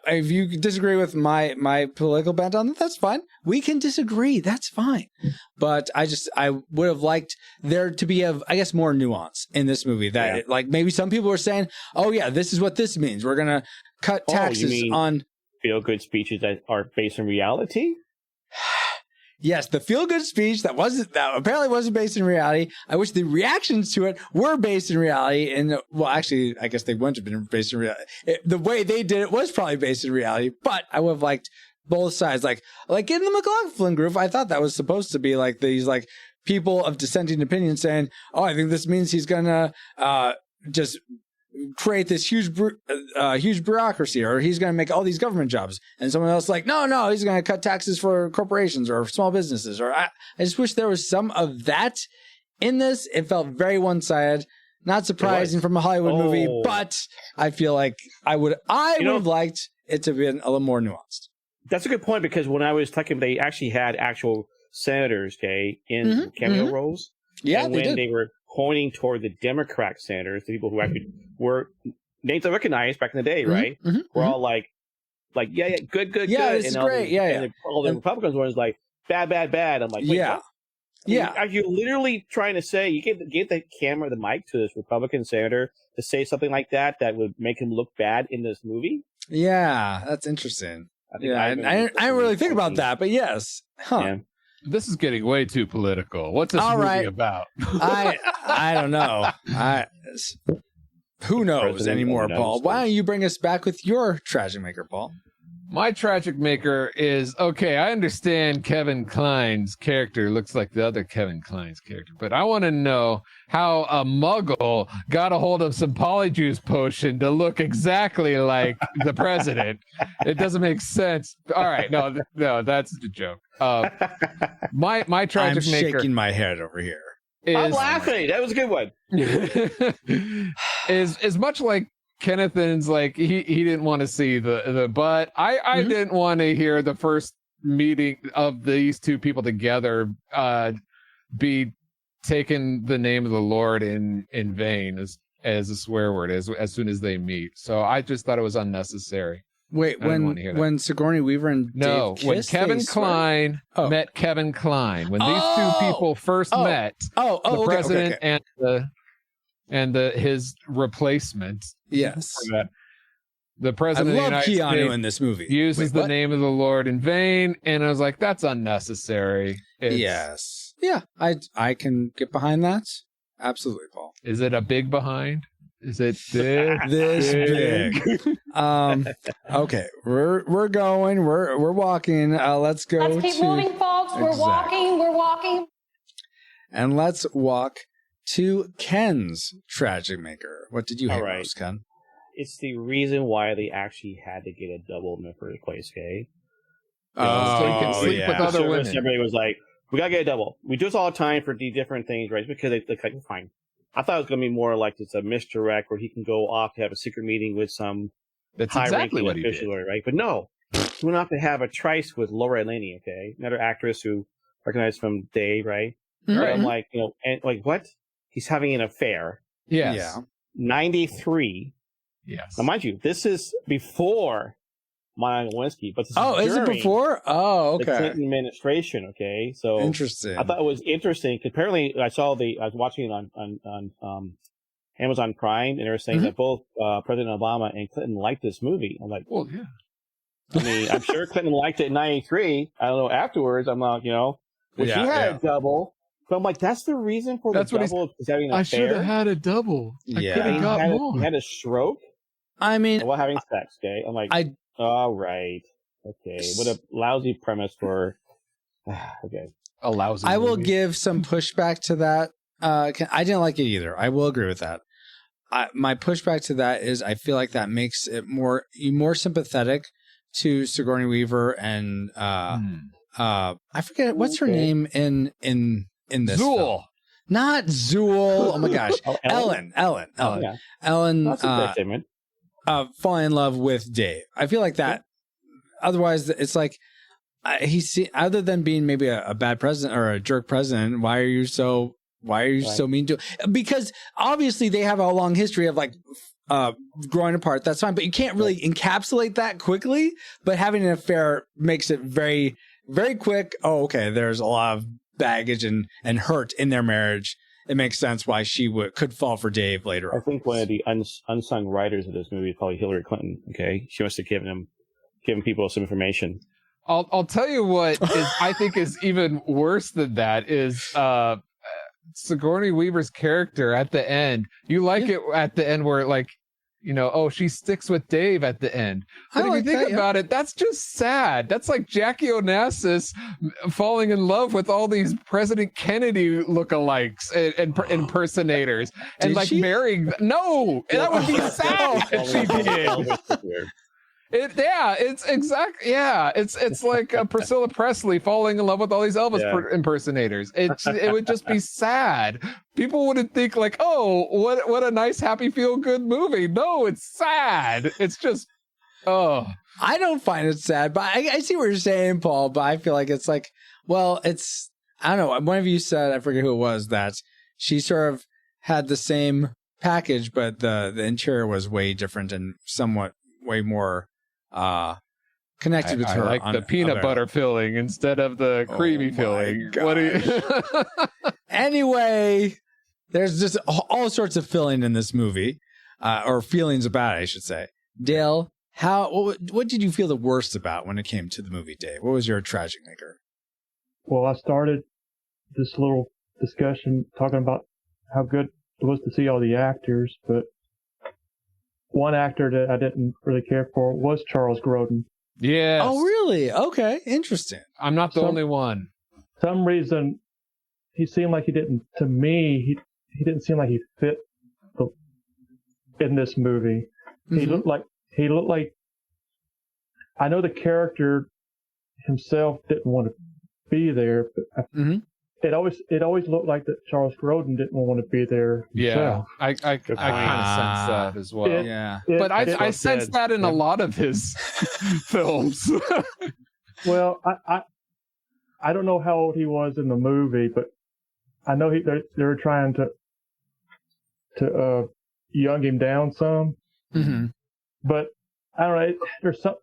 A: if you disagree with my political bent on that, that's fine. We can disagree. That's fine. But I would have liked there to be more nuance in this movie. That like maybe some people were saying, oh yeah, this is what this means. We're gonna cut taxes on
D: feel good speeches that are based in reality.
A: Yes, the feel-good speech that apparently wasn't based in reality. I wish the reactions to it were based in reality. And well, actually, I guess they wouldn't have been based in reality. The way they did it was probably based in reality. But I would have liked both sides. Like in the McLaughlin group, I thought that was supposed to be like these like people of dissenting opinion saying, "Oh, I think this means he's gonna just create this huge bureaucracy, or he's going to make all these government jobs." And someone else like, no, he's going to cut taxes for corporations or small businesses. Or I just wish there was some of that in this. It felt very one-sided. Not surprising from a Hollywood movie, but I feel like I would have liked it to be a little more nuanced.
D: That's a good point, because when I was talking, they actually had actual senators, in cameo roles.
A: Yeah,
D: and when they were pointing toward the Democrat senators, the people who actually were names I recognized back in the day, right? We're all like, yeah, good.
A: Yeah, this is great.
D: And all the Republicans were like, bad. I'm like, wait, what?
A: Yeah.
D: Are you literally trying to say you gave the camera, the mic to this Republican senator to say something like that would make him look bad in this movie?
A: Yeah, that's interesting. I didn't really think about that, but yes. Huh.
D: Yeah.
B: This is getting way too political. What's this movie about?
A: I don't know. Who knows anymore, Paul? Why don't you bring us back with your Tragic Maker, Paul?
B: My tragic maker is, okay, I understand Kevin Kline's character looks like the other Kevin Kline's character, but I want to know how a muggle got a hold of some polyjuice potion to look exactly like the president. It doesn't make sense. All right, no, that's the joke. My tragic
A: I'm
B: maker
A: shaking my head over here.
D: I'm laughing. That was a good one.
B: is much like Kennethan's, like he didn't want to see the but I didn't want to hear the first meeting of these two people together be taking the name of the Lord in vain as a swear word as soon as they meet. So I just thought it was unnecessary.
A: Wait, when Sigourney Weaver and Dave
B: when
A: kissed,
B: Kevin Kline met Kevin Kline, when these two people first met, the president and his replacement.
A: Yes,
B: the president.
A: I love Keanu in this movie.
B: Uses the name of the Lord in vain, and I was like, that's unnecessary.
A: Yes, yeah, I can get behind that. Absolutely, Paul.
B: Is it a big behind? Is it
A: this big? Okay, we're going. We're walking. Let's go.
E: Let's keep moving, folks. We're walking. We're walking.
A: And let's walk to Ken's tragic maker. What did you hate most, Ken?
D: It's the reason why they actually had to get a double in the first place, okay?
B: So you can sleep with other women.
D: Everybody was like, we gotta get a double. We do this all the time for the different things, right? Because they like, fine. I thought it was gonna be more like it's a misdirect where he can go off to have a secret meeting with some high-ranking official, right? But no, he went off to have a tryst with Laura Linney, okay? Another actress who recognized from Dave, right? Mm-hmm. I'm like, and like, what? He's having an affair.
B: Yes.
A: Yeah.
D: 93.
B: Yes.
D: Now, mind you, this is before Monica Lewinsky, but this
A: is it before? Oh, okay.
D: The Clinton administration, okay? So
A: interesting.
D: I thought it was interesting because apparently I was watching it on Amazon Prime, and they were saying that both President Obama and Clinton liked this movie. I'm like,
B: well, yeah.
D: I mean, I'm sure Clinton liked it in 93. I don't know afterwards. I'm not, she had a double. So I'm like, that's the reason for the double is having an affair.
B: I should have had a double.
A: Yeah.
B: I could have got more.
D: He had a stroke.
A: I mean,
D: while having sex, okay? I'm like, all right, okay. What a lousy premise for. Okay,
B: a lousy.
A: I will give some pushback to that. I didn't like it either. I will agree with that. My pushback to that is I feel like that makes it more sympathetic to Sigourney Weaver and I forget what's her name in this
B: Zool.
A: film. Not Zool. Oh my gosh. Ellen.
D: Yeah.
A: Ellen
D: That's a great statement.
A: Fall in love with Dave. I feel like that. Otherwise, it's like other than being maybe a bad president or a jerk president, why are you so mean to? Because obviously they have a long history of like growing apart. That's fine, but you can't really encapsulate that quickly. But having an affair makes it very, very quick. Oh, okay. There's a lot of baggage and hurt in their marriage. It makes sense why she could fall for Dave later on.
D: I think one of the unsung writers of this movie is probably Hillary Clinton. Okay, she must have given people some information.
B: I'll tell you what I think is even worse than that is Sigourney Weaver's character at the end. You like it at the end where like, she sticks with Dave at the end. But if you think about it, that's just sad. That's like Jackie Onassis falling in love with all these President Kennedy lookalikes and impersonators and like marrying. No, that would be sad if she did. It's like Priscilla Presley falling in love with all these Elvis impersonators. It would just be sad. People wouldn't think like, oh, what a nice, happy, feel good movie. No, it's sad. It's just, I
A: don't find it sad, but I see what you're saying, Paul. But I feel like it's like, well, it's, I don't know. One of you said, I forget who it was, that she sort of had the same package, but the interior was way different and somewhat way more connected with her.
B: I like the peanut butter filling instead of the creamy filling. What do you?
A: Anyway, there's just all sorts of filling in this movie, or feelings about it, I should say. Dale, what did you feel the worst about when it came to the movie, Dave? What was your tragic maker?
F: Well, I started this little discussion talking about how good it was to see all the actors, but one actor that I didn't really care for was Charles Grodin.
B: Yes.
A: Oh, really? Okay, interesting.
B: I'm not the only one.
F: Some reason he seemed like he didn't. To me, he didn't seem like he fit in this movie. He looked like I know the character himself didn't want to be there, but it always looked like that Charles Grodin didn't want to be there himself.
B: Yeah, I kind of sense that as well. But I sense that in a lot of his films.
F: Well, I don't know how old he was in the movie, but I know they were trying to young him down some. But I don't know.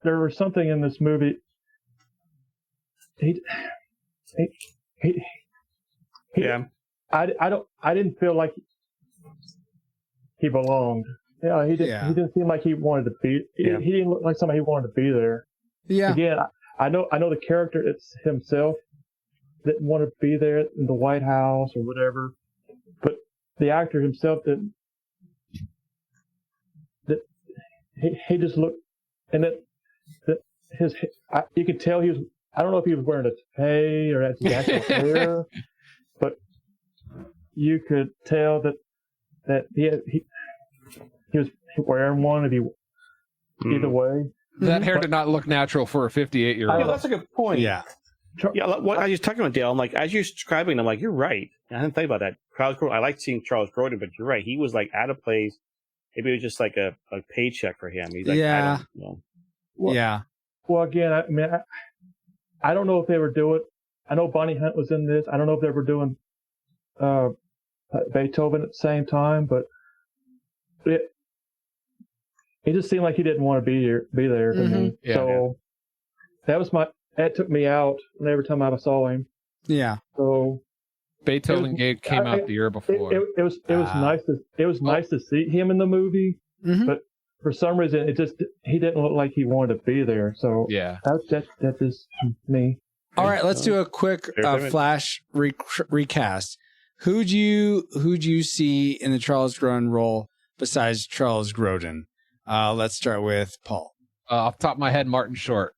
F: There was something in this movie. I didn't feel like he belonged. Yeah, he didn't seem like he wanted to be. He didn't look like somebody who wanted to be there.
A: Yeah.
F: Again, I know the character himself didn't want to be there in the White House or whatever, but the actor himself didn't. He just looked, and you could tell he was. I don't know if he was wearing a toupee or had his actual hair, but you could tell that he was wearing one. Either way,
B: that hair did not look natural for a 58-year-old.
D: Yeah, that's a good point.
A: Yeah.
D: Yeah, what I was talking about, Dale, I'm like, as you're describing, I'm like, you're right. I hadn't thought about that. I like seeing Charles Grodin, but you're right. He was like out of place. Maybe it was just like a paycheck for him. He's like,
A: yeah.
D: I don't know.
A: Yeah.
F: Well, again, I mean, I don't know if they were doing. I know Bonnie Hunt was in this. I don't know if they were doing Beethoven at the same time, but it just seemed like he didn't want to be there to me.
B: Yeah,
F: so that took me out every time I saw him.
A: Yeah.
F: So
B: Beethoven came out the year before.
F: It was nice to see him in the movie, but for some reason he didn't look like he wanted to be there. So
B: yeah,
F: that's just me.
A: All right, let's do a quick flash recast. Who'd you see in the Charles Grodin role besides Charles Grodin? Let's start with Paul.
B: Off the top of my head, Martin Short.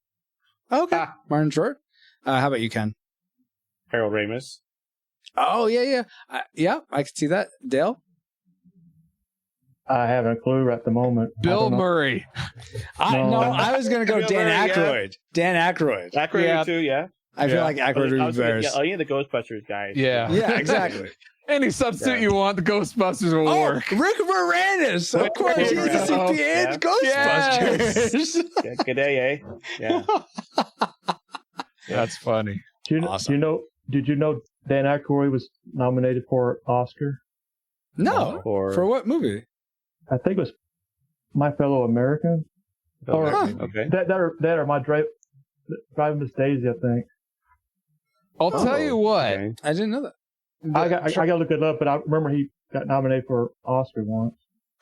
A: Okay, Martin Short. How about you, Ken?
D: Harold Ramis.
A: Oh yeah. I can see that. Dale.
F: I haven't a clue at the moment.
B: Bill Murray.
A: I was gonna go Dan Aykroyd. Dan Aykroyd.
D: Aykroyd too. Yeah.
A: I feel like Aykroyd would be better.
D: Any of the Ghostbusters guys.
B: Yeah.
A: Yeah, exactly.
B: Any substitute you want, the Ghostbusters will work.
A: Rick Moranis. Of course, he's the CPA in Ghostbusters.
D: Yes. Good day, eh? Yeah.
B: That's funny.
F: Did you know Dan Aykroyd was nominated for an Oscar?
A: No. For what movie?
F: I think it was My Fellow American.
D: Okay.
F: That or My Driving Miss Daisy, I think.
B: I'll tell you what.
A: Okay. I didn't know that.
F: I got to look it up, but I remember he got nominated for an Oscar once.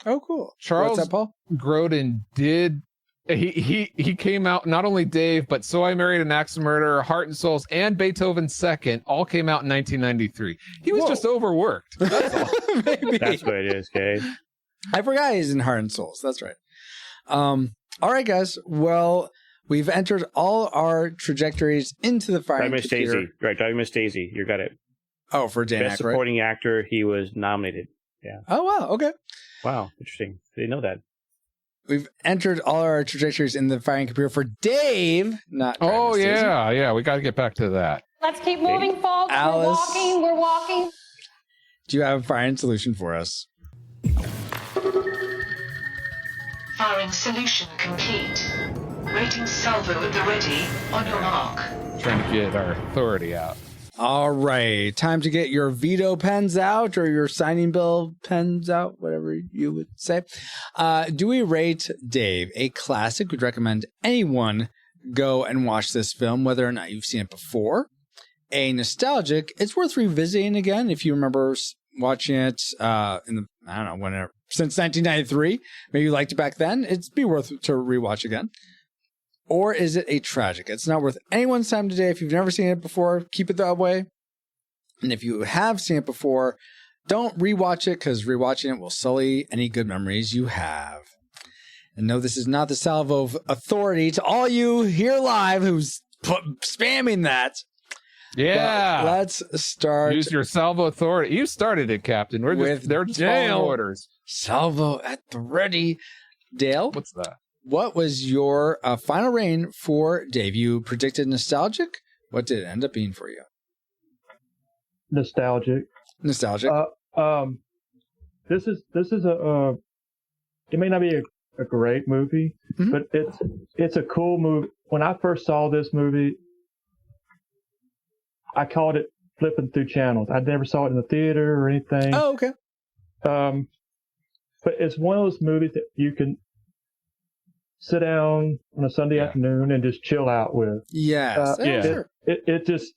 A: Oh, cool.
B: Charles
A: What's that, Paul?
B: Grodin did. He came out, not only Dave, but So I Married an Axe Murderer, Heart and Souls, and Beethoven Second all came out in 1993. He was just overworked. That's all.
A: Maybe.
D: That's what it is, Gabe.
A: I forgot he's in Heart and Souls. That's right. All right, guys. Well, we've entered all our trajectories into the fire.
D: Driving Miss Daisy. Right, Driving Miss Daisy. You got it.
A: Oh, for Dan
D: Best
A: Aykroyd.
D: supporting actor, he was nominated. Yeah.
A: Oh, wow. Okay.
D: Wow. Interesting. Didn't know that.
A: We've entered all our trajectories in the firing computer for Dave. Not.
B: Oh, yeah. We got to get back to that.
E: Let's keep moving, folks.
A: Alice.
E: We're walking.
A: Do you have a firing solution for us?
C: Firing solution complete. Rating salvo at the ready. On your mark.
B: Trying to get our authority out.
A: All right. Time to get your veto pens out or your signing bill pens out, whatever you would say. Do we rate Dave a classic? Would recommend anyone go and watch this film, whether or not you've seen it before. A nostalgic, it's worth revisiting again if you remember watching it whenever, since 1993. Maybe you liked it back then. It'd be worth to rewatch again. Or is it a tragic? It's not worth anyone's time today. If you've never seen it before, keep it that way. And if you have seen it before, don't rewatch it because rewatching it will sully any good memories you have. And no, this is not the salvo of authority to all you here live who's spamming that.
B: Yeah.
A: But let's start.
B: Use your salvo authority. You started it, Captain. They're just following orders.
A: Salvo at the ready. Dale,
B: What's that?
A: what was your final reign for Dave? You predicted nostalgic. What did it end up being for you?
F: Nostalgic.
A: Nostalgic.
F: This is a it may not be a great movie,
A: Mhm.
F: but it's a cool movie. When I first saw this movie, I called it flipping through channels. I never saw it in the theater or anything.
A: Oh, okay.
F: But it's one of those movies that you can sit down on a Sunday afternoon and just chill out with.
A: Yes.
B: Yeah.
A: Sure.
F: It's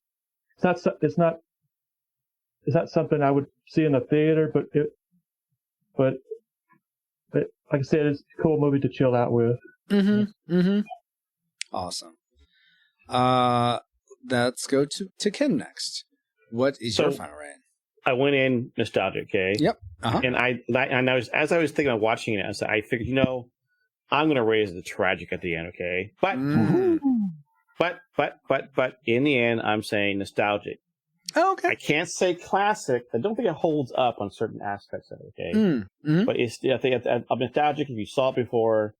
F: not something I would see in the theater, but like I said, it's a cool movie to chill out with.
A: Mm-hmm. Mm-hmm. Awesome. Let's go to Ken next. What is your final reign?
D: I went in nostalgic, okay?
A: Yep. Uh-huh.
D: And as I was thinking about watching it, I figured, I'm going to raise the tragic at the end, okay? But in the end, I'm saying nostalgic.
A: Oh, okay.
D: I can't say classic. I don't think it holds up on certain aspects of it, okay?
A: Mm-hmm.
D: But I think I'm nostalgic. If you saw it before,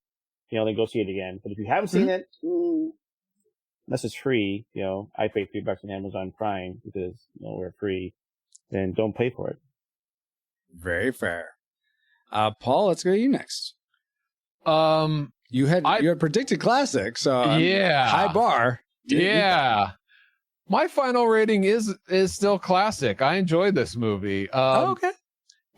D: then go see it again. But if you haven't seen it, unless it's free, I pay $3 on Amazon Prime because we're free, then don't pay for it.
A: Very fair. Paul, let's go to you next. You had predicted classic, so high bar.
B: Yeah. My final rating is still classic. I enjoyed this movie.
A: Okay.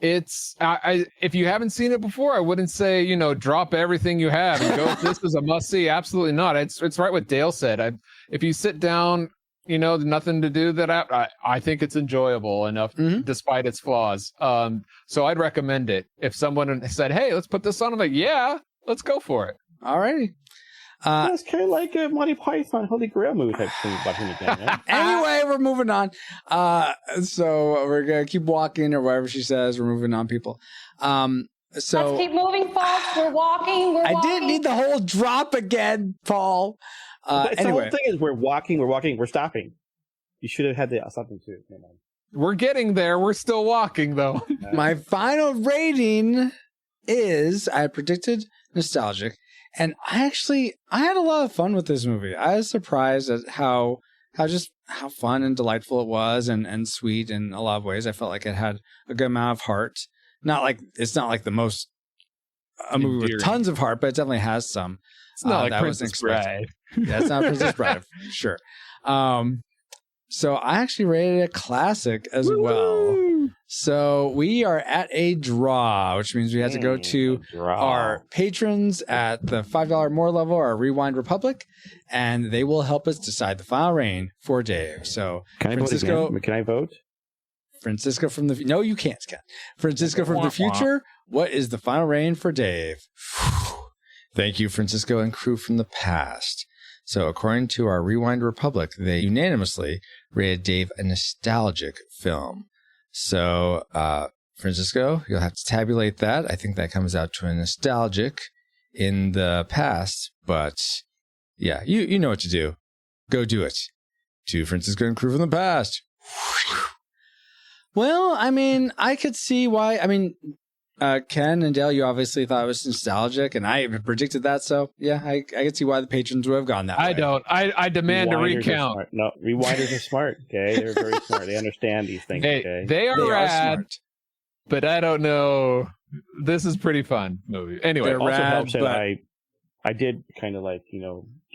B: It's if you haven't seen it before, I wouldn't say drop everything you have and go. This is a must see. Absolutely not. It's right what Dale said. If you sit down, nothing to do, that I think it's enjoyable enough despite its flaws. So I'd recommend it. If someone said, "Hey, let's put this on," I'm like, "Yeah, let's go for it."
A: Alrighty.
D: It's kind of like a Monty Python Holy Grail movie type thing.
A: Anyway, we're moving on. So we're gonna keep walking, or whatever she says. We're moving on, people. So
E: Let's keep moving, folks. We're walking.
A: I didn't need the whole drop again, Paul.
D: The
A: Anyway,
D: whole thing is we're walking, we're stopping. You should have had the something too.
B: We're getting there. We're still walking, though.
A: my final rating is I predicted nostalgic. And I had a lot of fun with this movie. I was surprised at how fun and delightful it was and sweet in a lot of ways. I felt like it had a good amount of heart. It's not like the most a movie with tons of heart, but it definitely has some.
B: It's not like Princess Bride.
A: Yeah, it's not Princess Bride, sure. So I actually rated it classic as well. So we are at a draw, which means we have to go to our patrons at the $5 more level, our Rewind Republic, and they will help us decide the final reign for Dave. So
D: can I vote again? Can I vote?
A: Francisco from the no, you can't, Ken. Francisco from the future. What is the final reign for Dave? Thank you, Francisco and crew from the past. So according to our Rewind Republic, they unanimously rated Dave a nostalgic film. So, Francisco, you'll have to tabulate that. I think that comes out to a nostalgic in the past, but yeah, you know what to do. Go do it. To Francisco and crew from the past. Well, I mean, I could see why. I mean, Ken and Dale, you obviously thought it was nostalgic, and I predicted that. So, yeah, I could see why the patrons would have gone that way.
B: I don't. I demand a recount.
D: No, rewinders are smart. Okay, they're very smart. They understand these things. Okay,
B: they are rad,
A: smart.
B: But I don't know. This is pretty fun movie. Anyway,
D: it also
A: rad,
D: helps that
A: but...
D: I did kind of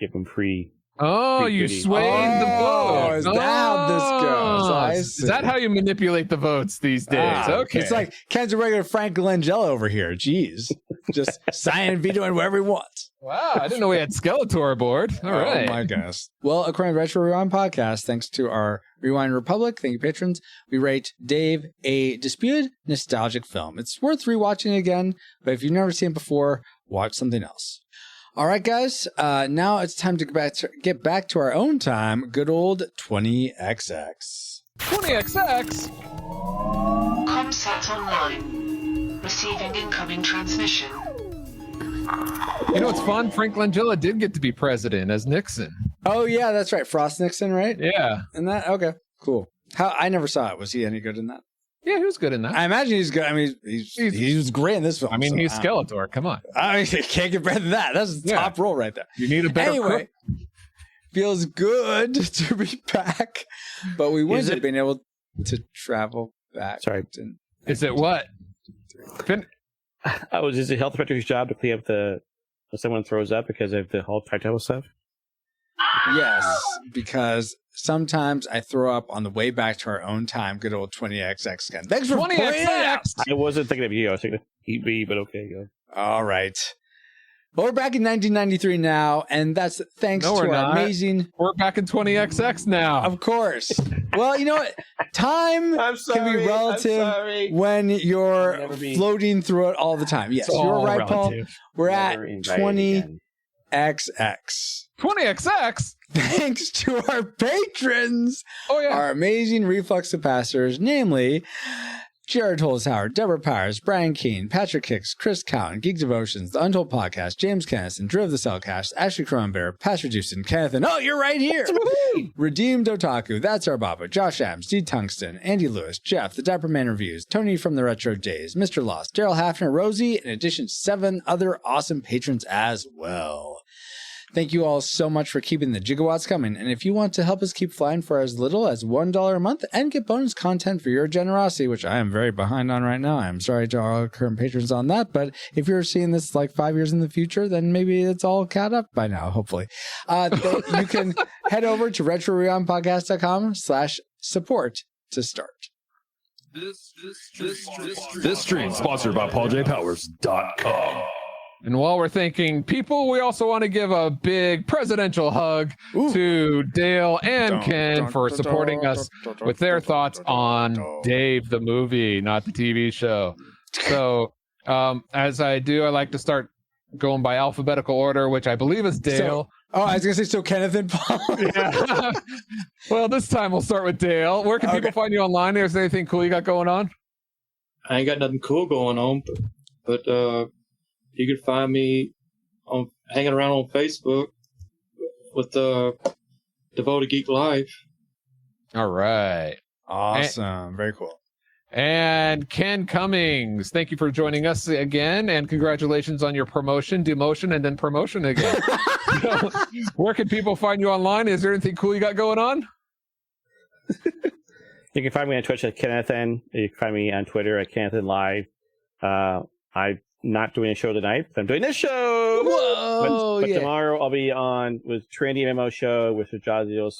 D: give them free.
B: Oh, you swayed the vote.
A: Is that how this goes?
B: Is that how you manipulate the votes these days? Okay.
A: It's like Ken's a regular Frank Langella over here. Jeez. Just signing and vetoing whatever he wants.
B: Wow, I didn't know we had Skeletor aboard. All right.
A: Oh, my gosh. Well, according to Retro Rewind Podcast, thanks to our Rewind Republic, thank you, patrons, we rate Dave a disputed nostalgic film. It's worth rewatching again, but if you've never seen it before, watch something else. All right, guys. Now it's time to get back to our own time. Good old 20XX.
B: 20XX?
C: Comsat online. Receiving incoming transmission.
B: You know what's fun? Frank Langella did get to be president as Nixon.
A: Oh yeah, that's right. Frost Nixon, right?
B: Yeah.
A: And that okay, cool. I never saw it. Was he any good in that?
B: Yeah, he was good in that.
A: I imagine he's good. I mean, he was great in this film.
B: I mean, he's Skeletor. Come on.
A: I mean, can't get better than that. That's the top role right there.
B: You need a better
A: Anyway,
B: cook.
A: feels good to be back, but we wouldn't have been able to travel back.
D: Sorry.
B: Is it what?
D: Is it health inspector's job to clean up when someone throws up because of the whole tractable stuff?
A: Yes, because sometimes I throw up on the way back to our own time. Good old 20XX again. Thanks for pointing it out.
D: I wasn't thinking of you. I was thinking of EB, but okay, go.
A: All right. Well, we're back in 1993 now, and that's thanks to our amazing...
B: We're back in 20XX now.
A: Of course. Well, you know what? Time can be relative when you're floating through it all the time. Yes, you're right, relative. Paul. We're at 20XX.
B: 20XX?
A: Thanks to our patrons.
B: Oh, yeah.
A: Our amazing reflux capacitors, namely... Jared Holzhauer, Deborah Powers, Brian Keane, Patrick Hicks, Chris Cowan, Geek Devotions, The Untold Podcast, James Kennison, Drew of the Cellcast, Ashley Cronenberg, Pastor Dewson, Kenneth, and oh, you're right here! Redeemed Otaku, That's Our Baba, Josh Adams, D. Tungsten, Andy Lewis, Jeff, The Dapper Man Reviews, Tony from the Retro Days, Mr. Lost, Daryl Hafner, Rosie, in addition to 7 other awesome patrons as well. Thank you all so much for keeping the gigawatts coming. And if you want to help us keep flying for as little as $1 a month and get bonus content for your generosity, which I am very behind on right now. I'm sorry to our current patrons on that. But if you're seeing this like 5 years in the future, then maybe it's all caught up by now, hopefully. You can head over to retrorewindpodcast.com/support to start.
H: This stream sponsored by PaulJPowers.com.
B: And while we're thanking people, we also want to give a big presidential hug to Dale and Ken for supporting us with their thoughts on Dave the movie, not the TV show. So, as I do, I like to start going by alphabetical order, which I believe is Dale.
A: I was going to say, so Kenneth and Paul.
B: Yeah. Well, this time we'll start with Dale. Where can people find you online? Is there anything cool you got going on?
I: I ain't got nothing cool going on, but you can find me hanging around on Facebook with Devoted Geek Life.
B: All right.
A: Awesome. Very cool.
B: And Ken Cummings, thank you for joining us again, and congratulations on your promotion, demotion, and then promotion again. So, where can people find you online? Is there anything cool you got going on?
D: You can find me on Twitch at Kennethan. You can find me on Twitter at Kennethan Live. I'm not doing a show tonight, but I'm doing this show.
A: Whoa!
D: But tomorrow I'll be on with Trendy MMO show with Jaziel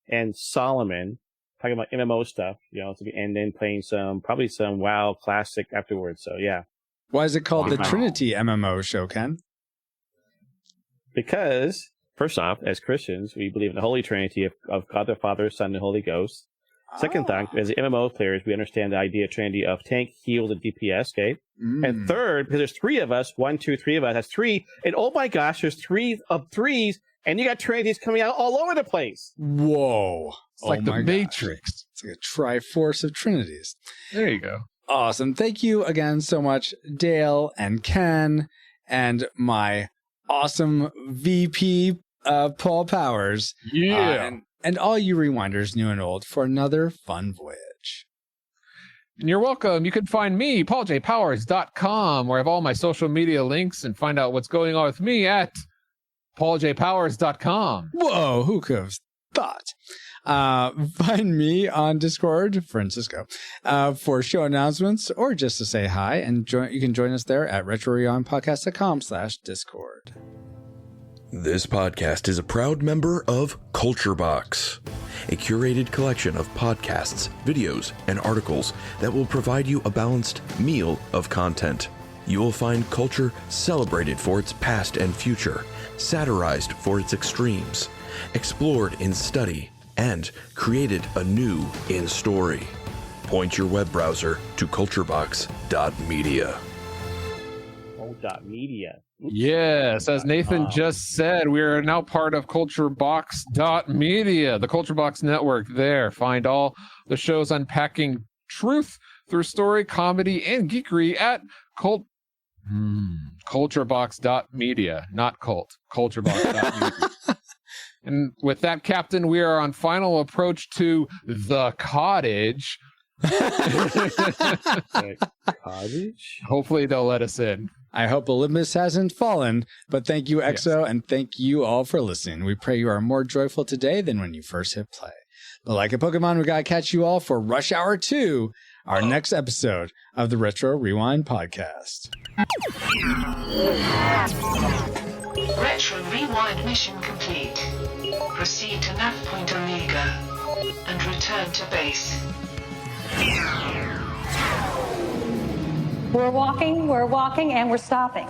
D: and Solomon, talking about MMO stuff, and then playing probably some WoW Classic afterwards. So yeah.
A: Why is it called the Trinity MMO show, Ken?
D: Because first off, as Christians, we believe in the Holy Trinity of God the Father, Son, and Holy Ghost. Second thing, as MMO players, we understand the idea of Trinity of tank, heal, and DPS, okay? And third, because there's 3 of us, 1, 2, 3 of us, that's 3, and oh my gosh, there's 3 of 3s, and you got Trinities coming out all over the place.
A: Whoa.
B: It's like the Matrix.
A: It's like a triforce of Trinities.
B: There you go.
A: Awesome. Thank you again so much, Dale and Ken, and my awesome VP, Paul Powers.
B: Yeah.
A: And all you rewinders, new and old, for another fun voyage.
B: And you're welcome. You can find me, PaulJPowers.com, where I have all my social media links, and find out what's going on with me at PaulJPowers.com.
A: Whoa, who could have thought? Find me on Discord, Francisco, for show announcements or just to say hi. And you can join us there at retrorewindpodcast.com/Discord.
H: This podcast is a proud member of Culture Box, a curated collection of podcasts, videos, and articles that will provide you a balanced meal of content. You will find culture celebrated for its past and future, satirized for its extremes, explored in study, and created anew in story. Point your web browser to culturebox.media.
D: Media.
B: Yes, as Nathan just said, we are now part of culturebox.media, the Culture Box Network. There, find all the shows unpacking truth through story, comedy, and geekery at Culturebox.media, not cult. Culturebox.media. And with that, Captain, we are on final approach to the cottage.
D: Cottage?
B: Hopefully they'll let us in.
A: I hope Olympus hasn't fallen, but thank you, EXO, and thank you all for listening. We pray you are more joyful today than when you first hit play. But like a Pokemon, we gotta catch you all for Rush Hour 2, our next episode of the Retro Rewind podcast.
C: Retro Rewind mission complete. Proceed to nav point Omega and return to base.
E: We're walking, and we're stopping.